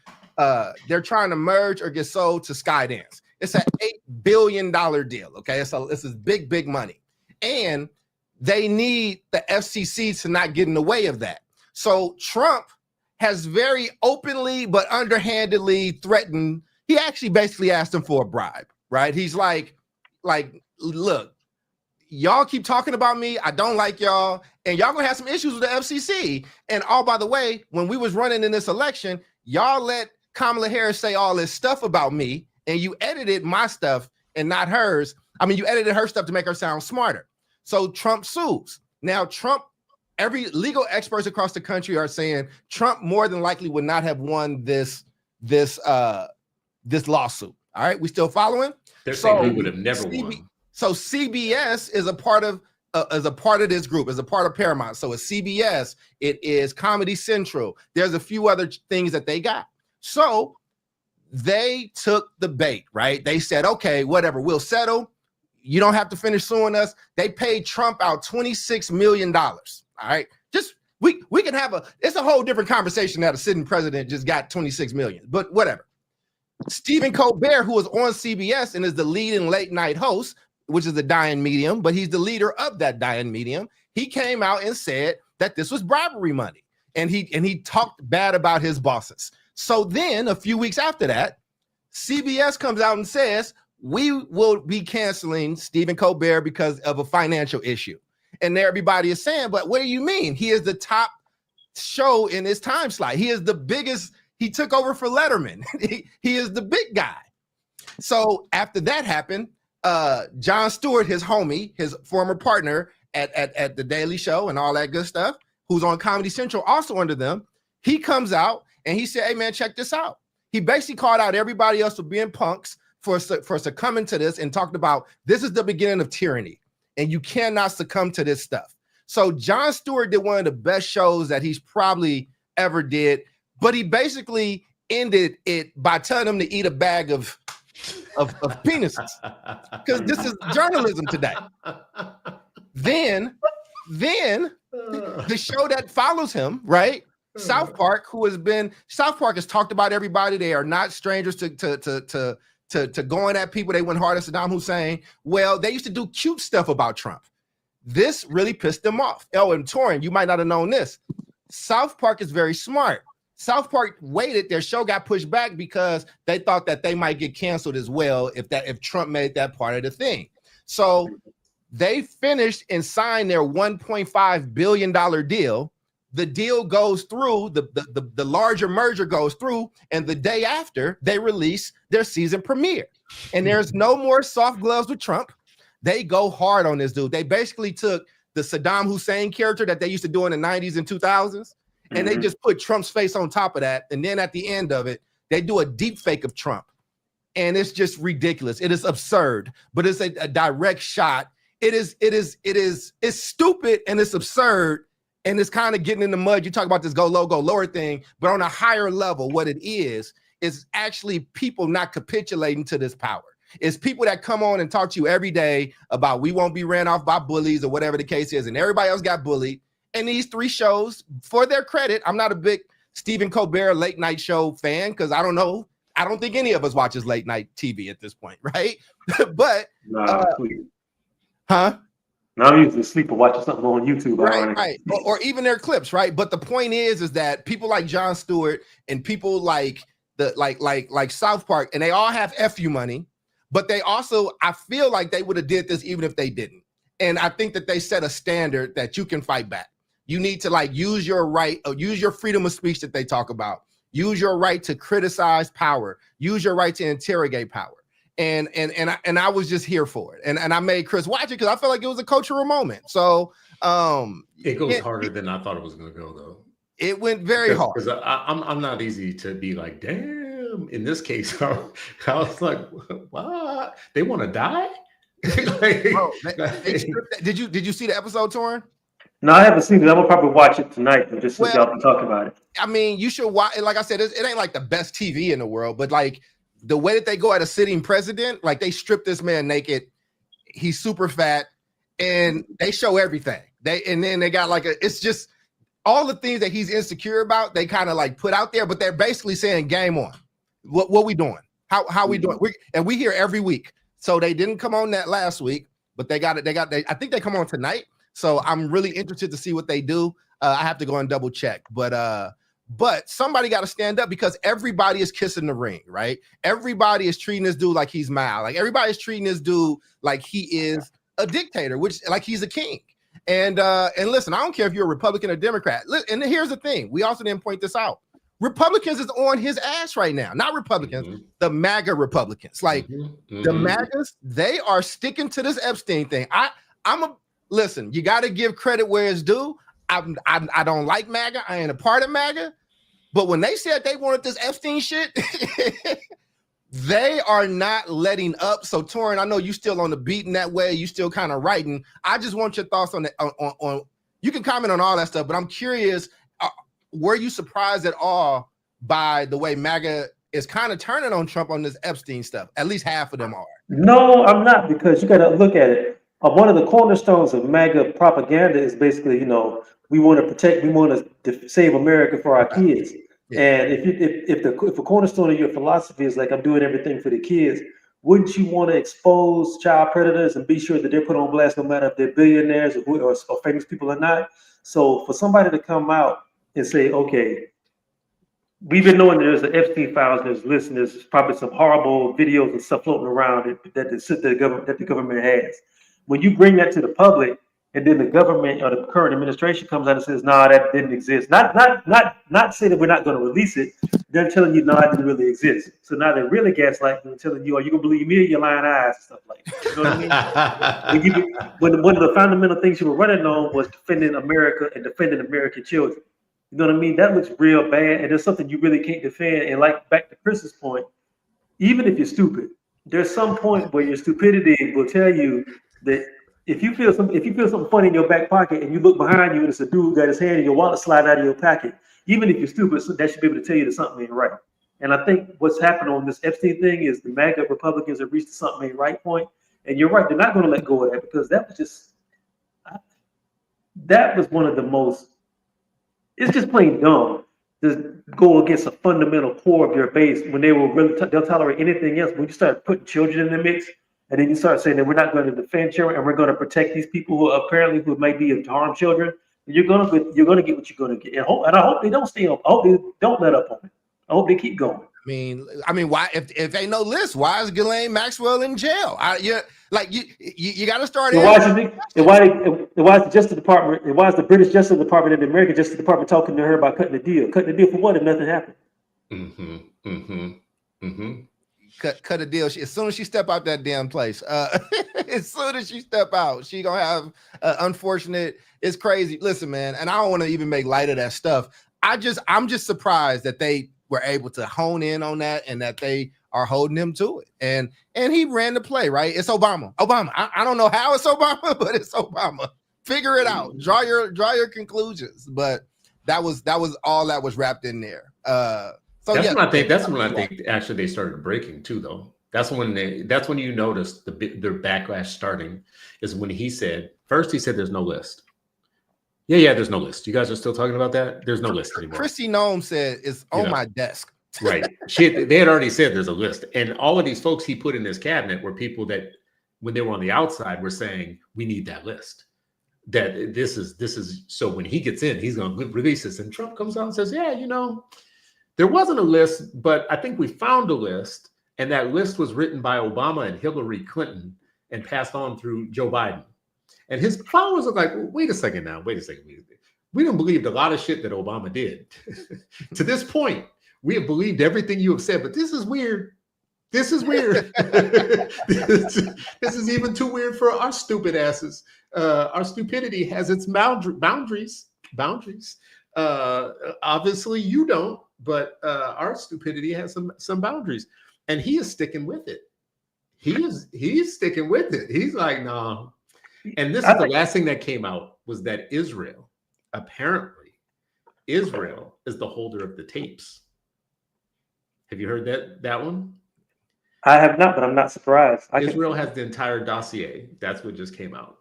they're trying to merge or get sold to Skydance. It's an $8 billion deal. Okay, this is big money, and they need the FCC to not get in the way of that. So Trump has very openly but underhandedly threatened. He actually basically asked him for a bribe, right? He's like, look, y'all keep talking about me. I don't like y'all, and y'all gonna have some issues with the FCC. And all by the way, when we was running in this election, y'all let Kamala Harris say all this stuff about me, and you edited my stuff and not hers. I mean, you edited her stuff to make her sound smarter. So Trump sues. Now, Trump, every legal experts across the country are saying Trump more than likely would not have won this lawsuit. All right, we still following? They're saying he would have never won. So CBS is a part of this group, is a part of Paramount. So it's CBS, it is Comedy Central. There's a few other things that they got. So they took the bait, right? They said, okay, whatever, we'll settle. You don't have to finish suing us. They paid Trump out $26 million. All right. Just we can have it's a whole different conversation that a sitting president just got 26 million, but whatever. Stephen Colbert, who is on CBS and is the leading late night host, which is a dying medium, but he's the leader of that dying medium. He came out and said that this was bribery money, and he talked bad about his bosses. So then a few weeks after that, CBS comes out and says, we will be canceling Stephen Colbert because of a financial issue. And everybody is saying, but what do you mean? He is the top show in his time slot. He is the biggest. He took over for Letterman. he is the big guy. So after that happened, Jon Stewart, his homie, his former partner at the Daily Show and all that good stuff, who's on Comedy Central, also under them, he comes out and he said, hey, man, check this out. He basically called out everybody else for being punks, for succumbing to this, and talked about this is the beginning of tyranny, and you cannot succumb to this stuff. So Jon Stewart did one of the best shows that he's probably ever did, but he basically ended it by telling them to eat a bag of penises, because this is journalism today. Then the show that follows him, right? South Park, South Park has talked about everybody. They are not strangers to going at people. They went hard at Saddam Hussein. Well, they used to do cute stuff about Trump. This really pissed them off. Oh, and Torin, you might not have known this. South Park is very smart. South Park waited. Their show got pushed back because they thought that they might get canceled as well if Trump made that part of the thing. So they finished and signed their $1.5 billion deal. The deal goes through, the larger merger goes through, and the day after they release their season premiere. And there's no more soft gloves with Trump. They go hard on this dude. They basically took the Saddam Hussein character that they used to do in the 90s and 2000s, and they just put Trump's face on top of that. And then at the end of it, they do a deep fake of Trump. And it's just ridiculous. It is absurd, but it's a direct shot. It's stupid and it's absurd. And it's kind of getting in the mud. You talk about this go low, go lower thing, but on a higher level, what it is actually people not capitulating to this power. It's people that come on and talk to you every day about we won't be ran off by bullies or whatever the case is, and everybody else got bullied. And these three shows, for their credit, I'm not a big Stephen Colbert late night show fan because I don't think any of us watches late night TV at this point, right? But huh? Now I'm usually asleep or watching something on YouTube. Right. Or even their clips, right? But the point is that people like Jon Stewart and people like like South Park, and they all have FU money, but they also, I feel like they would have did this even if they didn't. And I think that they set a standard that you can fight back. You need to use your right, use your freedom of speech that they talk about. Use your right to criticize power. Use your right to interrogate power. And I was just here for it. And I made Chris watch it because I felt like it was a cultural moment. So it goes harder than I thought it was going to go, though. It went very hard. Because I'm not easy to be like, damn. In this case, I was like, what? They want to die? Did you see the episode, Torin? No, I haven't seen it. I'm gonna probably watch it tonight and just so y'all can talk about it. I mean, you should watch. Like I said, it ain't like the best TV in the world, but the way that they go at a sitting president, they strip this man naked. He's super fat, and they show everything. And then they got it's just all the things that he's insecure about, they kind of like put out there, but they're basically saying game on. What we doing? How we doing? We hear every week. So they didn't come on that last week, but they I think they come on tonight. So I'm really interested to see what they do. I have to go and double check, but somebody got to stand up because everybody is kissing the ring, right? Everybody is treating this dude like he's Mao. Like everybody's treating this dude like he is a dictator, which like he's a king. And listen, I don't care if you're a Republican or Democrat. And here's the thing: we also didn't point this out. Republicans is on his ass right now. Not Republicans, the MAGA Republicans. Like the MAGAs, they are sticking to this Epstein thing. Listen. You got to give credit where it's due. I don't like MAGA. I ain't a part of MAGA. But when they said they wanted this Epstein shit, they are not letting up. So, Torin, I know you still on the beat in that way. You still kind of writing. I just want your thoughts on that. On you can comment on all that stuff, but I'm curious. Were you surprised at all by the way MAGA is kind of turning on Trump on this Epstein stuff? At least half of them are. No, I'm not, because you got to look at it. One of the cornerstones of MAGA propaganda is basically, we want to protect, we want to save America for our kids. Yeah. And if a cornerstone of your philosophy is like, I'm doing everything for the kids, wouldn't you want to expose child predators and be sure that they're put on blast no matter if they're billionaires or famous people or not? So for somebody to come out and say, okay, we've been knowing there's the Epstein files, there's probably some horrible videos and stuff floating around that the government has. When you bring that to the public, and then the government or the current administration comes out and says, "No, that didn't exist." Not say that we're not going to release it. They're telling you, "No, it didn't really exist." So now they're really gaslighting and telling you, "Are you gonna believe me or your lying eyes?" and stuff like that. You know what I mean? when one of the fundamental things you were running on was defending America and defending American children. You know what I mean? That looks real bad, and there's something you really can't defend. And like back to Chris's point, even if you're stupid, there's some point where your stupidity will tell you that if you feel something funny in your back pocket and you look behind you and it's a dude got his hand in your wallet sliding out of your pocket, even if you're stupid, so that should be able to tell you that something ain't right. And I think what's happened on this Epstein thing is the MAGA Republicans have reached the something ain't right point. And you're right, they're not going to let go of that, because that was one of the most, it's just plain dumb to go against a fundamental core of your base when they will really, they'll tolerate anything else. When you start putting children in the mix, and then you start saying that we're not going to defend children and we're going to protect these people who might be to harm children, you're going to get what you're going to get. And I hope they don't stay up. I hope they don't let up on it. I hope they keep going. I mean, why? If ain't no list, why is Ghislaine Maxwell in jail? You got to start. Why is the Justice Department? And why is the British Justice Department and the American Justice Department talking to her about cutting the deal? Cutting the deal for what if nothing happened? Cut a deal. As soon as she step out that damn place, as soon as she step out, she gonna have unfortunate. It's crazy. Listen, man, and I don't want to even make light of that stuff. I'm just surprised that they were able to hone in on that and that they are holding him to it. And he ran the play, right? It's Obama. I don't know how it's Obama, but it's Obama. Figure it out. Draw your conclusions. But that was all that was wrapped in there. So that's when I think actually they started breaking too, though. That's when you noticed their backlash starting, is when he said there's no list. Yeah, there's no list. You guys are still talking about that? There's no list anymore. Kristi Noem said it's on my desk. Right. They had already said there's a list. And all of these folks he put in his cabinet were people that, when they were on the outside, were saying, we need that list. That this is so when he gets in, he's going to release this. And Trump comes out and says, yeah, there wasn't a list, but I think we found a list. And that list was written by Obama and Hillary Clinton and passed on through Joe Biden. And his followers are like, wait a second. We don't believe a lot of shit that Obama did. To this point, we have believed everything you have said, but this is weird. This is weird. This is even too weird for our stupid asses. Our stupidity has its boundaries. Obviously you don't, but our stupidity has some boundaries. And he is sticking with it. He's sticking with it. He's like, no. And this is the last thing that came out, was that Israel is the holder of the tapes. Have you heard that one? I have not, but I'm not surprised. Israel has the entire dossier. That's what just came out.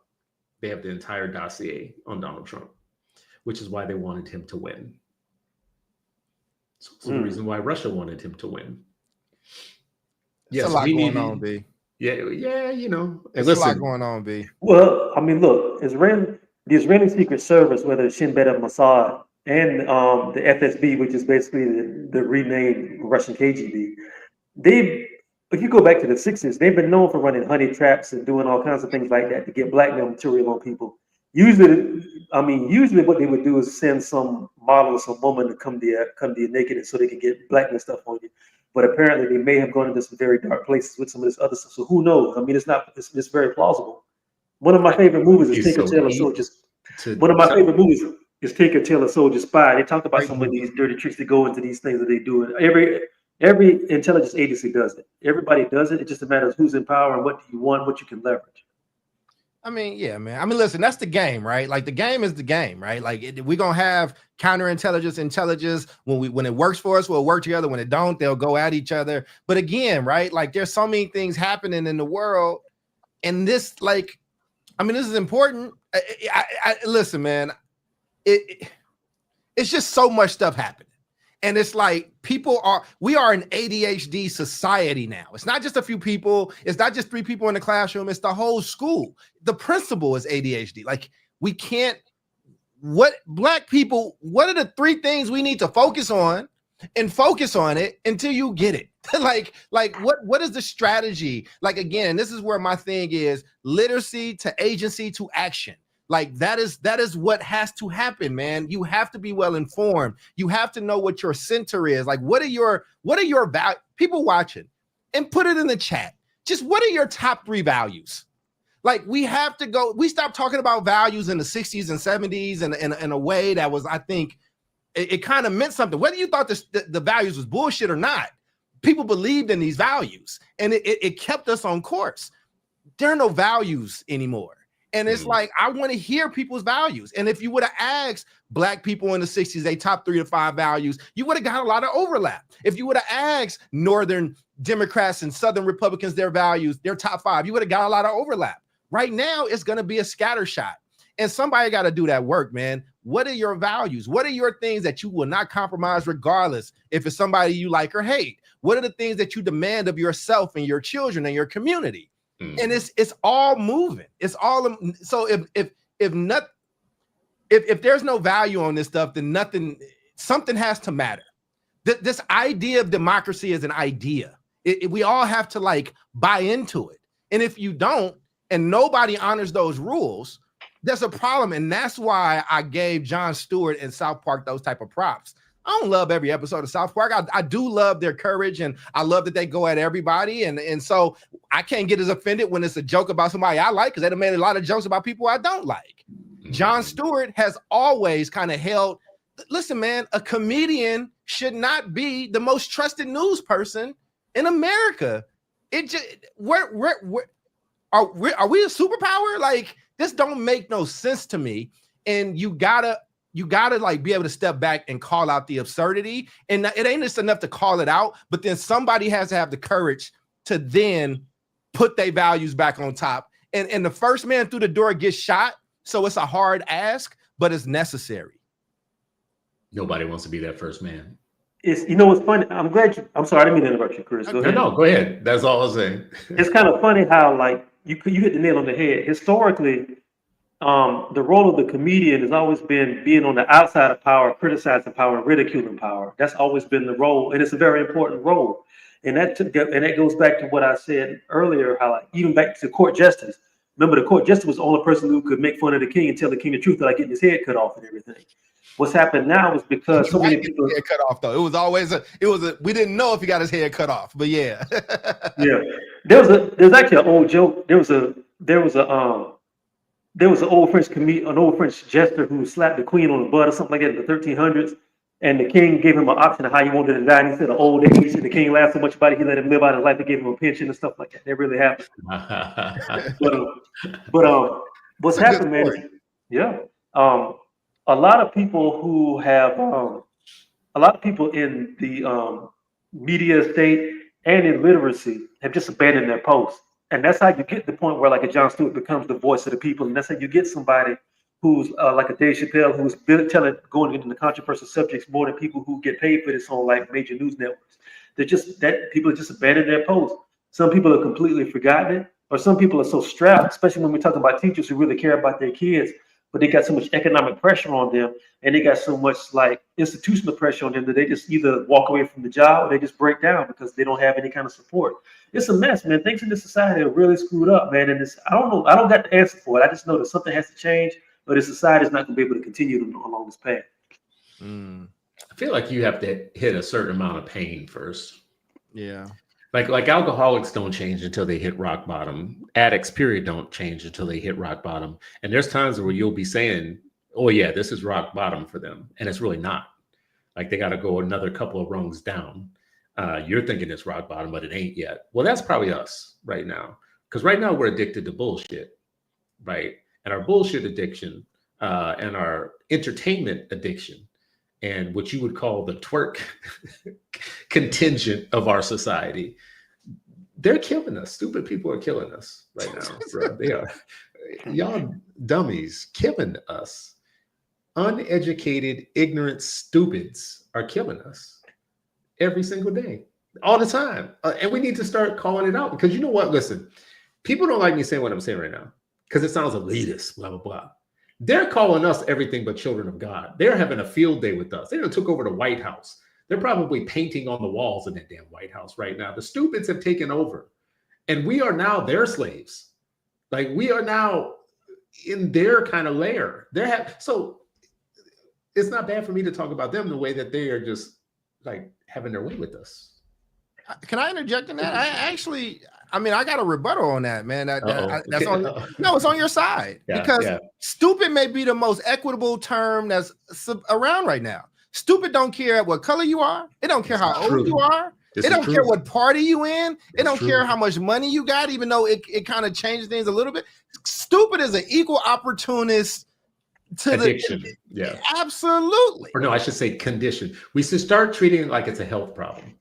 They have the entire dossier on Donald Trump. which is why they wanted him to win. So the reason why Russia wanted him to win. Yes, a lot going on, B. Yeah, you know. There's a lot going on, B. Well, I mean, look, the Israeli Secret Service, whether it's Shin Bet al-Mossad and the FSB, which is basically the renamed Russian KGB, if you go back to the 60s, they've been known for running honey traps and doing all kinds of things like that to get blackmail material on people. Usually what they would do is send some model or some woman to come to you naked so they can get blackmail stuff on you. But apparently they may have gone into some very dark places with some of this other stuff. So who knows? I mean, it's very plausible. One of my favorite movies is Tinker Tailor Soldier. One of my favorite movies is Tinker Tailor Soldier Spy. They talk about some of these dirty tricks that go into these things that they do. Every intelligence agency does it. Everybody does it. It just matters who's in power and what do you want, what you can leverage. I mean, yeah, man. I mean, listen, that's the game, right? Like the game is the game, right? Like we're gonna have counterintelligence, intelligence. When it works for us, we'll work together. When it don't, they'll go at each other. But again, right? Like there's so many things happening in the world, and this, like, I mean, this is important. Listen, man. It's just so much stuff happening. And it's like we are an ADHD society now. It's not just a few people. It's not just 3 people in the classroom. It's the whole school. The principal is ADHD. Like we can't, Black people, what are the 3 things we need to focus on and focus on it until you get it? like what is the strategy? Like, again, this is where my thing is: literacy to agency to action. Like that is what has to happen, man. You have to be well informed. You have to know what your center is. Like, what are your people watching, and put it in the chat. Just what are your top 3 values? Like we stopped talking about values in the 60s and 70s and in a way that was, I think it kind of meant something. Whether you thought the values was bullshit or not, people believed in these values and it kept us on course. There are no values anymore. And it's like, I want to hear people's values. And if you would have asked Black people in the 60s, they top 3 to 5 values, you would have got a lot of overlap. If you would have asked Northern Democrats and Southern Republicans their values, their top 5, you would have got a lot of overlap. Right now, it's going to be a scatter shot. And somebody got to do that work, man. What are your values? What are your things that you will not compromise regardless if it's somebody you like or hate? What are the things that you demand of yourself and your children and your community? And it's all moving. It's all so if there's no value on this stuff, then something has to matter. This idea of democracy is an idea. We all have to like buy into it. And if you don't, and nobody honors those rules, there's a problem. And that's why I gave Jon Stewart and South Park those type of props. I don't love every episode of South Park. I do love their courage, and I love that they go at everybody. And so I can't get as offended when it's a joke about somebody I like, because they've made a lot of jokes about people I don't like. Jon Stewart has always kind of held, listen, man, a comedian should not be the most trusted news person in America. It just, are we a superpower? Like, this don't make no sense to me. And you gotta like be able to step back and call out the absurdity. And it ain't just enough to call it out, but then somebody has to have the courage to then put their values back on top. And the first man through the door gets shot. So it's a hard ask, but it's necessary. Nobody wants to be that first man. You know what's funny? I'm sorry, I didn't mean to interrupt you, Chris. Go ahead. No, go ahead. That's all I was saying. It's kind of funny how, like, you hit the nail on the head. Historically, the role of the comedian has always been being on the outside of power, criticizing power, and ridiculing power. That's always been the role, and it's a very important role. And that goes back to what I said earlier, how, like, even back to court justice. Remember, the court justice was the only person who could make fun of the king and tell the king the truth without getting his head cut off and everything. What's happened now is because so many people head cut off, though. It was always we didn't know if he got his head cut off, but yeah. Yeah. There's actually an old joke. There was an old French jester who slapped the queen on the butt or something like that in the 1300s, and the king gave him an option of how he wanted to die, and he said an old age, and the king laughed so much about it, he let him live out his life and gave him a pension and stuff like that. That really happened. but what's happened, man, is, yeah, a lot of people who have a lot of people in the media estate and in literacy have just abandoned their posts. And that's how you get to the point where, like, a Jon Stewart becomes the voice of the people. And that's how you get somebody who's like a Dave Chappelle, who's going into the controversial subjects more than people who get paid for this on like major news networks. They're just that people are just abandoned their posts. Some people have completely forgotten it, or some people are so strapped, especially when we talk about teachers who really care about their kids, but they got so much economic pressure on them, and they got so much like institutional pressure on them that they just either walk away from the job or they just break down because they don't have any kind of support. It's a mess, man. Things in this society are really screwed up, man. And I don't know. I don't got the answer for it. I just know that something has to change, but the society is not going to be able to continue along this path. I feel like you have to hit a certain amount of pain first. Yeah. Like alcoholics don't change until they hit rock bottom. Addicts, period, don't change until they hit rock bottom. And there's times where you'll be saying, oh yeah, this is rock bottom for them. And it's really not. Like they got to go another couple of rungs down. You're thinking it's rock bottom, but it ain't yet. Well, that's probably us right now. Because right now we're addicted to bullshit, right? And our bullshit addiction and our entertainment addiction and what you would call the twerk contingent of our society, they're killing us. Stupid people are killing us right now, bro. They are. Y'all dummies killing us. Uneducated, ignorant stupids are killing us every single day, all the time. And we need to start calling it out because you know what? Listen, people don't like me saying what I'm saying right now because it sounds elitist, blah, blah, blah. They're calling us everything but children of God. They're having a field day with us. They took over the White House. They're probably painting on the walls in that damn White House right now. The stupids have taken over. And we are now their slaves. Like we are now in their kind of lair. So it's not bad for me to talk about them the way that they are just like having their way with us. Can I interject in that? I got a rebuttal on that, man. That's on. No, it's on your side because stupid may be the most equitable term that's around right now. Stupid don't care what color you are. It don't care how old you are. It don't care what party you in. It don't care how much money you got, even though it kind of changes things a little bit. Stupid is an equal opportunist to addiction. Absolutely. Or no, I should say condition. We should start treating it like it's a health problem.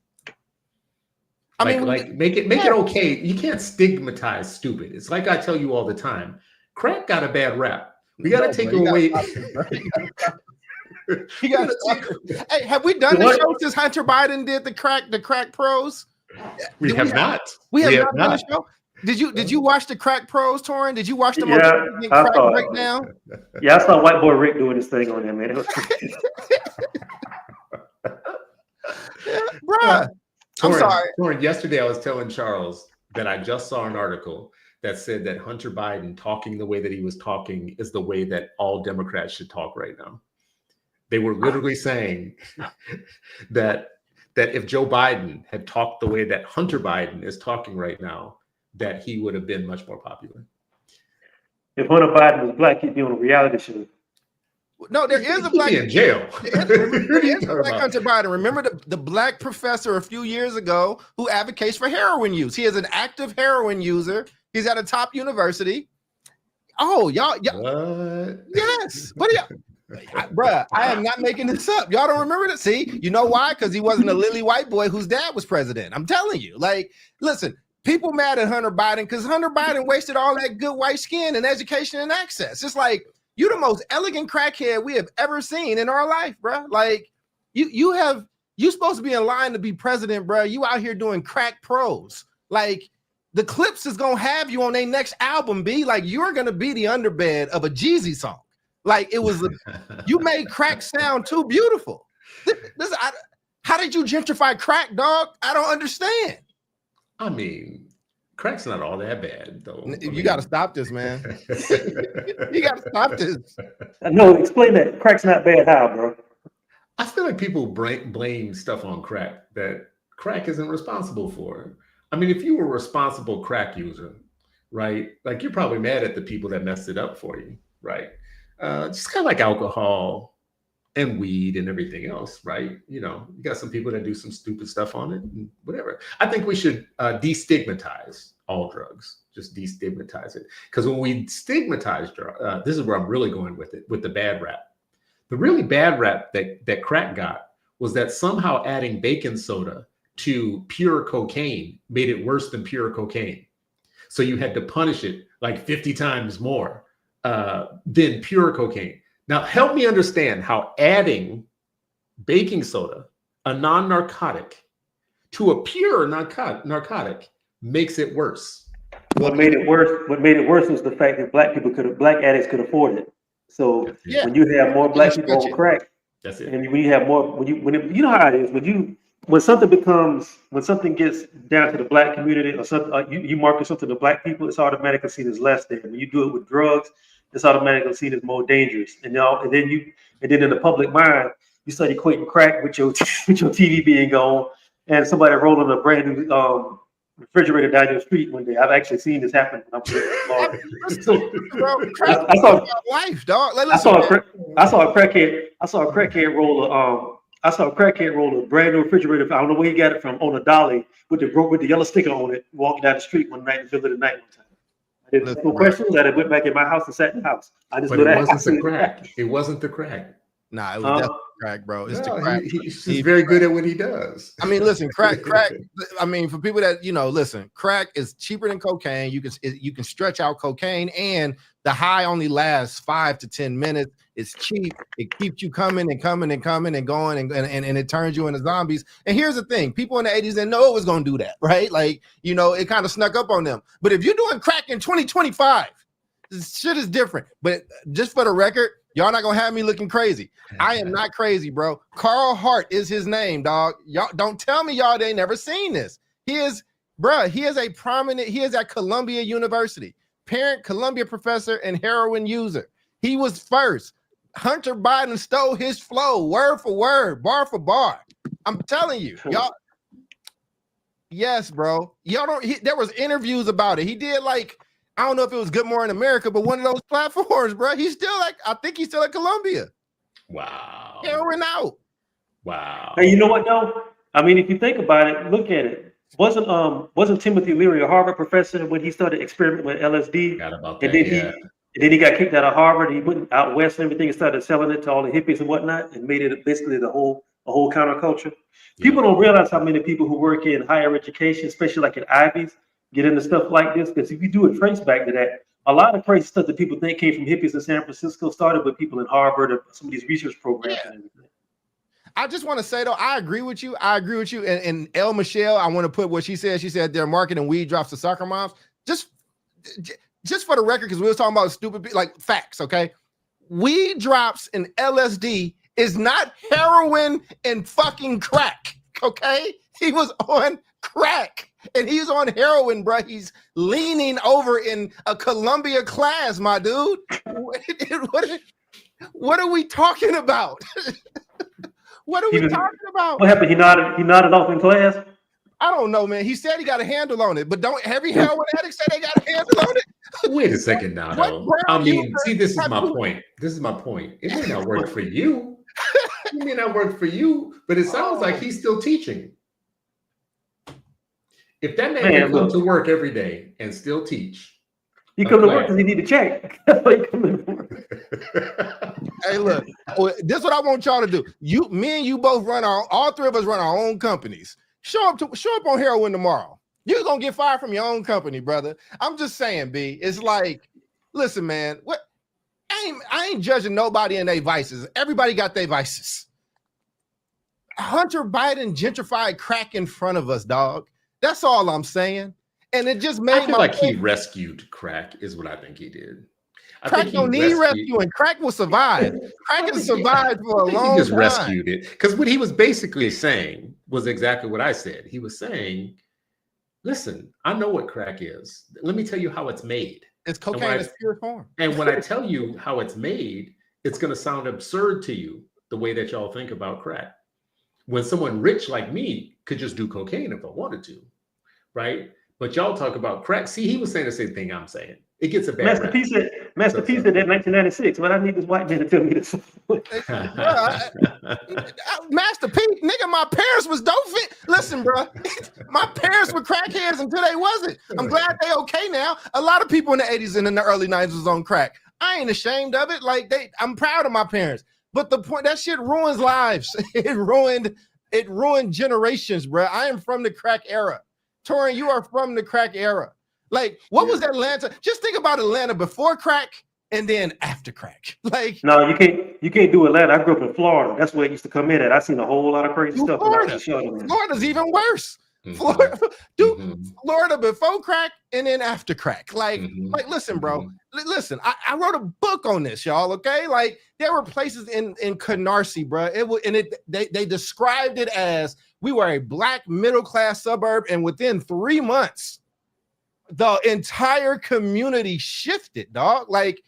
Make it okay. You can't stigmatize stupid. It's like I tell you all the time. Crack got a bad rap. We got to take it away. Hey, have we done the show since Hunter Biden did the crack pros? We have not. We have not done the show. Did you watch the crack pros, Torrin? Did you watch the crack breakdown? Yeah, I saw White Boy Rick doing his thing on him, man. Bruh. I'm sorry. Torrin, yesterday I was telling Charles that I just saw an article that said that Hunter Biden talking the way that he was talking is the way that all Democrats should talk right now. They were literally saying that if Joe Biden had talked the way that Hunter Biden is talking right now, that he would have been much more popular. If Hunter Biden was black, he'd be on a reality show. No, there is a black in jail. There is a black Hunter Biden. Remember the black professor a few years ago who advocates for heroin use. He is an active heroin user. He's at a top university. Oh, y'all. What? Yes. What are y'all? Bruh, I am not making this up. Y'all don't remember that? See, you know why? Because he wasn't a lily white boy whose dad was president. I'm telling you. Like, listen, people mad at Hunter Biden because Hunter Biden wasted all that good white skin and education and access. It's like, you the most elegant crackhead we have ever seen in our life, bruh. Like, you supposed to be in line to be president, bruh. You out here doing crack pros. Like, the Clips is gonna have you on their next album, B. Like, you're gonna be the underbed of a Jeezy song. Like, it was, you made crack sound too beautiful. How did you gentrify crack, dog? I don't understand. I mean, crack's not all that bad, though. You got to stop this, man. You got to stop this. No, explain that. Crack's not bad. How, bro? I feel like people blame stuff on crack that crack isn't responsible for. I mean, if you were a responsible crack user, right? Like, you're probably mad at the people that messed it up for you, right? Just kind of like alcohol and weed and everything else, right? You know, you got some people that do some stupid stuff on it and whatever. I think we should destigmatize all drugs, just destigmatize it. Because when we stigmatize drugs, this is where I'm really going with it, with the bad rap. The really bad rap that crack got was that somehow adding baking soda to pure cocaine made it worse than pure cocaine. So you had to punish it like 50 times more than pure cocaine. Now, help me understand how adding baking soda, a non-narcotic, to a pure narcotic makes it worse. What made it worse? What made it worse was the fact that black addicts could afford it. So Yeah. when you have more black people on crack, That's it. and when you have more, you know how it is when something gets down to the black community or something, you market something to black people, it's automatically seen as less than. When you do it with drugs, it's automatically seen as more dangerous. And then in the public mind, you start equating crack with your with your TV being on, and somebody rolling a brand new refrigerator down your street one day. I've actually seen this happen when I'm in Florida. Bro, crack I saw life, dog. Like, I saw listen, a crackhead roll a brand new refrigerator. I don't know where he got it from, on a dolly with the yellow sticker on it, walking down the street one night in the middle of the night one time. I didn't ask no questions. I went back in my house and sat in the house. I just But it wasn't the crack. It wasn't the crack. Nah, it was definitely crack, bro. It's the No, crack. he's very good at what he does. I mean, listen, crack. I mean, for people that listen, crack is cheaper than cocaine. You can stretch out cocaine, and the high only lasts 5 to 10 minutes. It's cheap. It keeps you coming and coming and coming and going, and it turns you into zombies. And here's the thing: people in the 80s didn't know it was going to do that, right? Like, it kind of snuck up on them. But if you're doing crack in 2025, this shit is different. But just for the record, y'all not gonna have me looking crazy. I am not crazy, bro. Carl Hart is his name, dog. Y'all don't tell me y'all they never seen this. He is at Columbia University, parent Columbia professor and heroin user. He was first. Hunter Biden stole his flow, word for word, bar for bar. I'm telling you, y'all. Yes, bro. Y'all don't. There was interviews about it. He did I don't know if it was Good Morning America, but one of those platforms, bro. He's still I think he's still at Columbia. Wow. Heroin out. Wow. Hey, you know what though? I mean, if you think about it, look at it. Wasn't Timothy Leary a Harvard professor when he started experimenting with LSD? Forgot about that. And then he got kicked out of Harvard. He went out west and everything and started selling it to all the hippies and whatnot, and made it basically a whole counterculture. People don't realize how many people who work in higher education, especially like at Ivies, get into stuff like this. Because if you do a trace back to that, a lot of crazy stuff that people think came from hippies in San Francisco started with people in Harvard or some of these research programs and everything. I just want to say though, I agree with you. And El Michelle, I want to put what she said. She said they're marketing weed drops to soccer moms. Just for the record, because we were talking about stupid facts, okay? Weed drops and LSD is not heroin and fucking crack, okay? He was on crack and he's on heroin, bro. He's leaning over in a Columbia class, my dude. What are we talking about? What are we talking about? What happened? He nodded off in class. I don't know, man. He said he got a handle on it, but don't every heroin addict say they got a handle on it? Wait a second now, though. I mean, see, this is my point. It may not work for you. It may not work for you, but it sounds like he's still teaching. If that man can come to work every day and still teach, he come to work because he need to check. That's why he coming to work. Hey, look, this is what I want y'all to do. Me and you both all three of us run our own companies. Show up on heroin tomorrow. You're gonna get fired from your own company, brother. I'm just saying, B. It's like, listen, man. What? I ain't judging nobody in their vices. Everybody got their vices. Hunter Biden gentrified crack in front of us, dog. That's all I'm saying. And it just made I feel like he rescued crack, is what I think he did. Crack don't need rescuing. Crack will survive. Crack has survived for a long time. He just rescued it. Because what he was basically saying was exactly what I said. He was saying, listen, I know what crack is. Let me tell you how it's made. It's cocaine in its pure form. And when I tell you how it's made, it's going to sound absurd to you, the way that y'all think about crack. When someone rich like me could just do cocaine if I wanted to, right? But y'all talk about crack. See, he was saying the same thing I'm saying. It gets a bad Master P said that 1996. But I need this white man to tell me this. Master P, nigga, my parents was dope fit. Listen, bro, my parents were crackheads until they wasn't. I'm glad they okay now. A lot of people in the 80s and in the early 90s was on crack. I ain't ashamed of it. I'm proud of my parents. But the point, that shit ruins lives. It ruined generations, bro. I am from the crack era. Torin, you are from the crack era. What was Atlanta? Just think about Atlanta before crack and then after crack. Like, No, you can't do Atlanta. I grew up in Florida. That's where it used to come in at. I seen a whole lot of crazy do stuff when I Florida. was young. Man. Florida's even worse. Mhm. Florida, do Mhm. Florida before crack and then after crack. Like, Mhm. listen, bro. Mhm. Listen, I wrote a book on this, y'all. Okay, like there were places in Canarsie, bro. It was, and they described it as we were a black middle class suburb, and within 3 months, the entire community shifted, dog. Like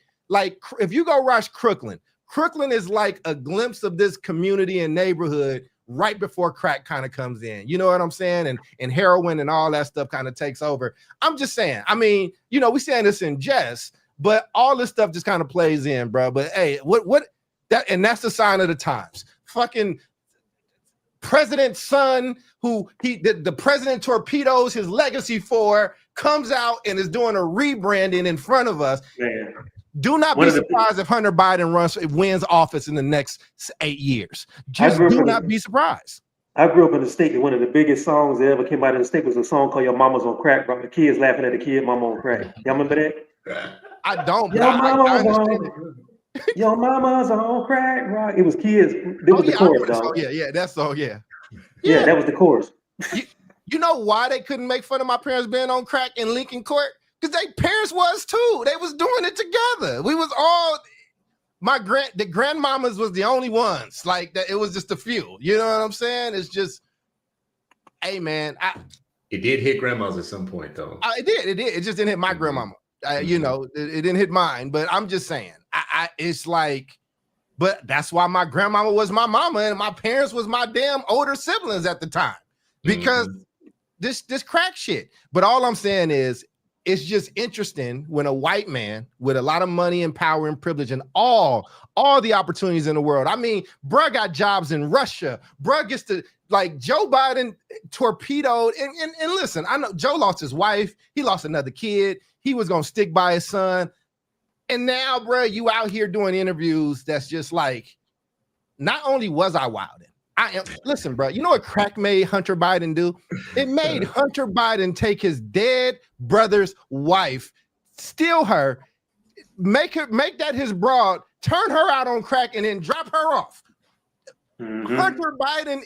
if you go watch Crooklyn is like a glimpse of this community and neighborhood right before crack kind of comes in. You know what I'm saying? And heroin and all that stuff kind of takes over. I'm just saying, I mean, you know, we saying this in jest, but all this stuff just kind of plays in, bro. But hey, what that, and that's the sign of the times. Fucking president's son, who the president torpedoes his legacy for, comes out and is doing a rebranding in front of us. Man. Do not One be of the- surprised if Hunter Biden wins office in the next 8 years. Just do not be surprised. I grew up in the state that one of the biggest songs that ever came out in the state was a song called Your Mama's on Crack, bro. The kids laughing at the kid, Mama on Crack. Y'all remember that? I don't, but Your I mama's understand. on, your mama's on crack, right? It was kids. It was the I chorus, know that song. dog. Yeah, that's so yeah. Yeah, that was the chorus. You know why they couldn't make fun of my parents being on crack in Lincoln Court? Because their parents was too. They was doing it together. We was all the grandmamas was the only ones. Like that, it was just a few. You know what I'm saying? It's just, hey man, it did hit grandmas at some point though. It did. It just didn't hit my grandmama. You know, it didn't hit mine. But I'm just saying, it's like, but that's why my grandmama was my mama and my parents was my damn older siblings at the time, because this crack shit. But all I'm saying is, it's just interesting when a white man with a lot of money and power and privilege and all the opportunities in the world. I mean, bruh got jobs in Russia. Bruh gets to, like, Joe Biden torpedoed. And listen, I know Joe lost his wife. He lost another kid. He was going to stick by his son. And now, bruh, you out here doing interviews that's just like, not only was I wilding, listen, bro. You know what crack made Hunter Biden do? It made Hunter Biden take his dead brother's wife, steal her, make that his broad, turn her out on crack, and then drop her off. Mm-hmm. Hunter Biden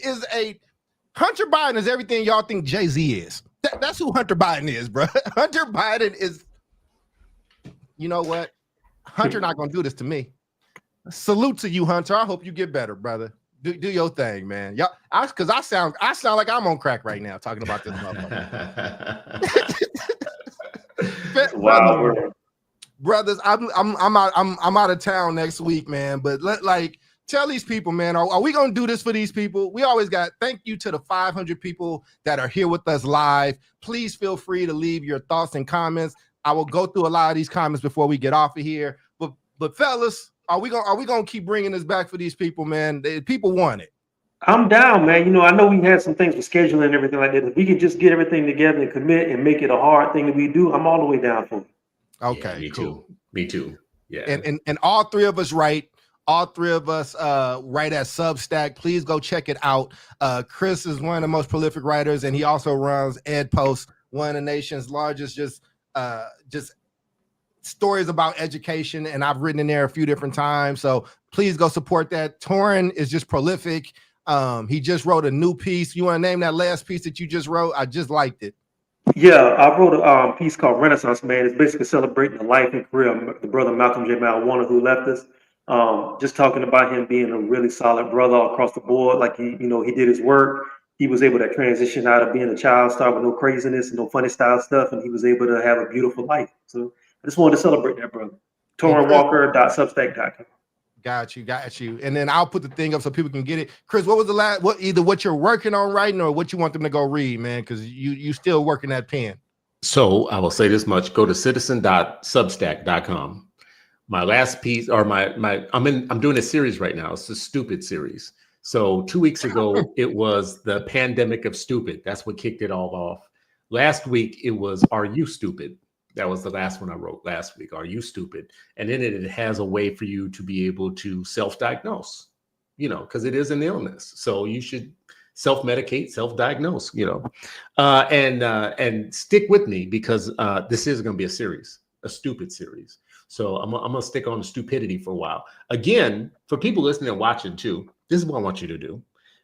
is everything y'all think Jay-Z is. That's who Hunter Biden is, bro. Hunter Biden is. You know what? Hunter not gonna do this to me. Salute to you, Hunter. I hope you get better, brother. Do your thing, man. Y'all, because I sound like I'm on crack right now talking about this motherfucker. Wow, brothers, I'm out of town next week, man. But tell these people, man, are we gonna do this for these people? We always got thank you to the 500 people that are here with us live. Please feel free to leave your thoughts and comments. I will go through a lot of these comments before we get off of here. But fellas, are we gonna keep bringing this back for these people, man? People want it. I'm down, man. You know, I know we had some things with scheduling and everything like that. If we could just get everything together and commit and make it a hard thing that we do, I'm all the way down for it. Okay, yeah, me cool. Me too. Yeah. And all three of us write. All three of us write at Substack. Please go check it out. Chris is one of the most prolific writers, and he also runs Ed Post, one of the nation's largest just stories about education, and I've written in there a few different times. So please go support that. Torrin is just prolific. He just wrote a new piece. You want to name that last piece that you just wrote? I just liked it. Yeah, I wrote a piece called Renaissance Man. It's basically celebrating the life and career of the brother Malcolm J. Warner, who left us. Just talking about him being a really solid brother across the board. Like he did his work. He was able to transition out of being a child star with no craziness and no funny style stuff, and he was able to have a beautiful life. So I just wanted to celebrate that, brother. TorrinWalker.substack.com. Got you. And then I'll put the thing up so people can get it. Chris, what was the last? Either what you're working on writing or what you want them to go read, man? Because you still working that pen. So I will say this much: go to citizen.substack.com. My last piece, or I'm doing a series right now. It's a stupid series. So 2 weeks ago, it was the pandemic of stupid. That's what kicked it all off. Last week, it was Are You Stupid? That was the last one I wrote last week. Are you stupid? And in it has a way for you to be able to self-diagnose, because it is an illness. So you should self-medicate, self-diagnose, and stick with me because this is going to be a series, a stupid series. So I'm gonna stick on stupidity for a while. Again, for people listening and watching too, this is what I want you to do.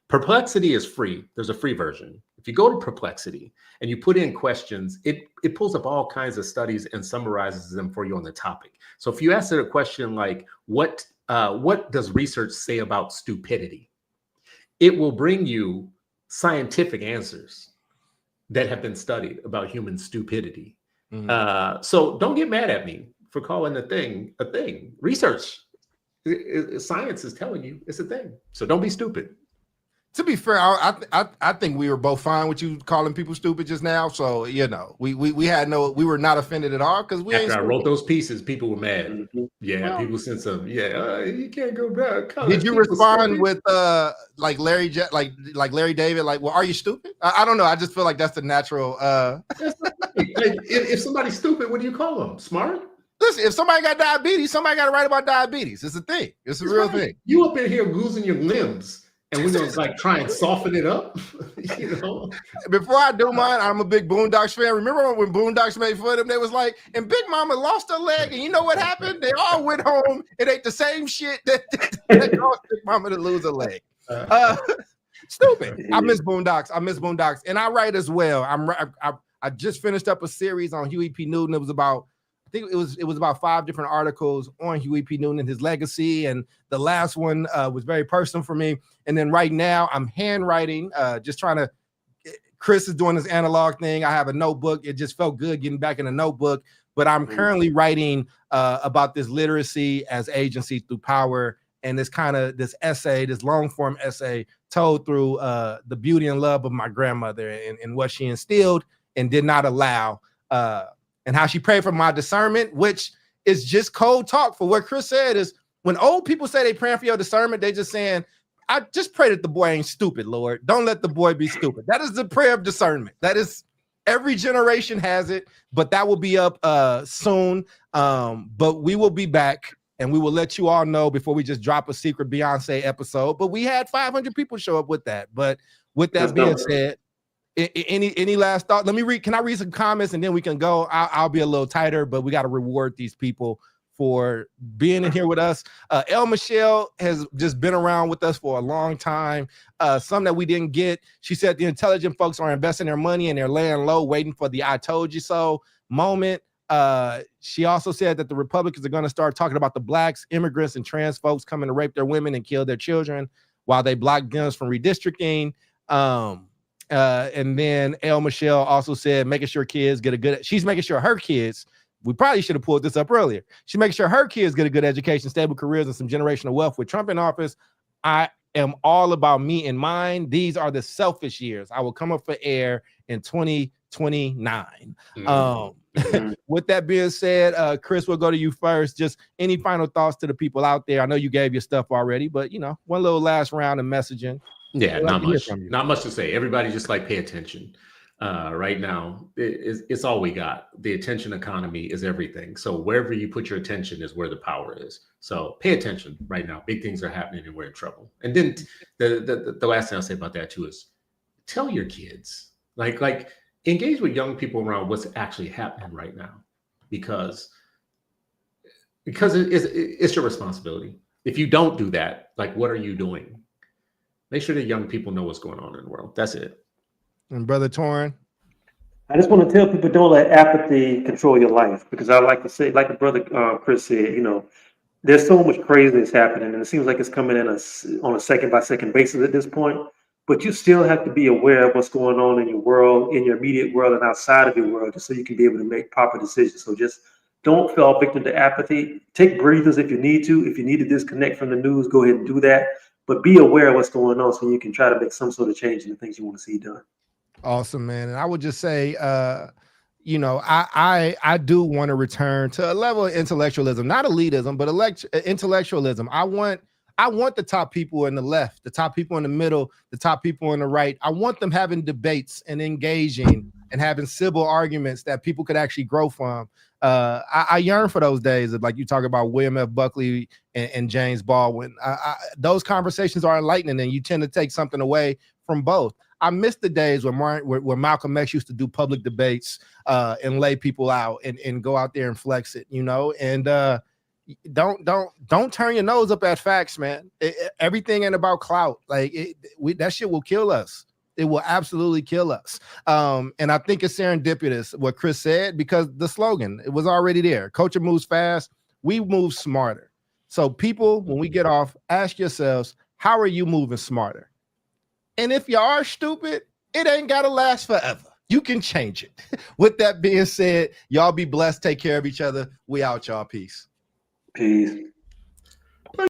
Perplexity is free. There's a free version. If you go to Perplexity and you put in questions, it pulls up all kinds of studies and summarizes them for you on the topic. So if you ask it a question like, what does research say about stupidity? It will bring you scientific answers that have been studied about human stupidity. So don't get mad at me for calling a thing a thing. Research, science is telling you it's a thing. So don't be stupid. To be fair, I think we were both fine with you calling people stupid just now. So we were not offended at all because we. After I wrote those pieces, people were mad. Mhm. Yeah, Well, people sent some. Yeah, you can't go back. Did you respond with like Larry David? Like, well, are you stupid? I don't know. I just feel like that's the natural. If somebody's stupid, what do you call them? Smart? Listen, if somebody got diabetes, somebody got to write about diabetes. It's a thing. It's a real thing. You up in here losing your limbs. And we're gonna like try and soften it up, Before I do mine, I'm a big Boondocks fan. Remember when Boondocks made fun of them? They was like, and Big Mama lost her leg, and you know what happened? They all went home and ate the same shit that caused Big Mama to lose her leg. Stupid. I miss Boondocks, and I write as well. I just finished up a series on Huey P. Newton. It was about. I think it was about 5 different articles on Huey P. Newton and his legacy, and the last one was very personal for me. And then right now I'm handwriting, just trying to. Chris is doing this analog thing. I have a notebook. It just felt good getting back in a notebook. But I'm currently writing about this literacy as agency through power, and this essay, this long form essay, told through the beauty and love of my grandmother and what she instilled and did not allow. And how she prayed for my discernment, which is just cold talk for what Chris said is when old people say they praying for your discernment, they just saying, I just pray that the boy ain't stupid, Lord. Don't let the boy be stupid. That is the prayer of discernment. That is every generation has it, but that will be up soon. But we will be back and we will let you all know before we just drop a secret Beyonce episode. But we had 500 people show up with that. But with that being said, any last thought? Can I read some comments and then we can go? I'll be a little tighter, but we got to reward these people for being in here with us. El Michelle has just been around with us for a long time. Some that we didn't get. She said the intelligent folks are investing their money and they're laying low, waiting for the I told you so moment. She also said that the Republicans are going to start talking about the blacks, immigrants, and trans folks coming to rape their women and kill their children while they block guns from redistricting. And then El Michelle also said making sure kids get she's making sure her kids, we probably should have pulled this up earlier. She's making sure her kids get a good education, stable careers, and some generational wealth. With Trump in office, I am all about me and mine. These are the selfish years. I will come up for air in 2029. With that being said, Chris, we'll go to you first. Just any final thoughts to the people out there? I know you gave your stuff already, but one little last round of messaging. Yeah, not much to say. Everybody just pay attention. Right now, it's all we got. The attention economy is everything. So wherever you put your attention is where the power is. So pay attention right now. Big things are happening and we're in trouble. And then the last thing I'll say about that too is tell your kids, like engage with young people around what's actually happening right now, because it's your responsibility. If you don't do that, what are you doing? Make sure that young people know what's going on in the world. That's it. And Brother Torrin? I just want to tell people, don't let apathy control your life, because I like to say, like the brother Chris said, there's so much craziness happening, and it seems like it's coming in on a second-by-second basis at this point. But you still have to be aware of what's going on in your world, in your immediate world, and outside of your world, just so you can be able to make proper decisions. So just don't fall victim to apathy. Take breathers if you need to. If you need to disconnect from the news, go ahead and do that. But be aware of what's going on so you can try to make some sort of change in the things you want to see done. Awesome, man. And I would just say, I do want to return to a level of intellectualism, not elitism, but intellectualism. I want the top people in the left, the top people in the middle, the top people on the right. I want them having debates and engaging and having civil arguments that people could actually grow from. I yearn for those days of, like you talk about, William F. Buckley and James Baldwin. Those conversations are enlightening, and you tend to take something away from both. I miss the days where Malcolm X used to do public debates and lay people out and go out there and flex it, you know. And don't turn your nose up at facts, man. Everything ain't about clout. Like that shit will kill us. It will absolutely kill us. And I think it's serendipitous what Chris said, because the slogan, it was already there. Culture moves fast. We move smarter. So people, when we get off, ask yourselves, how are you moving smarter? And if you are stupid, it ain't got to last forever. You can change it. With that being said, y'all be blessed. Take care of each other. We out, y'all. Peace. Peace.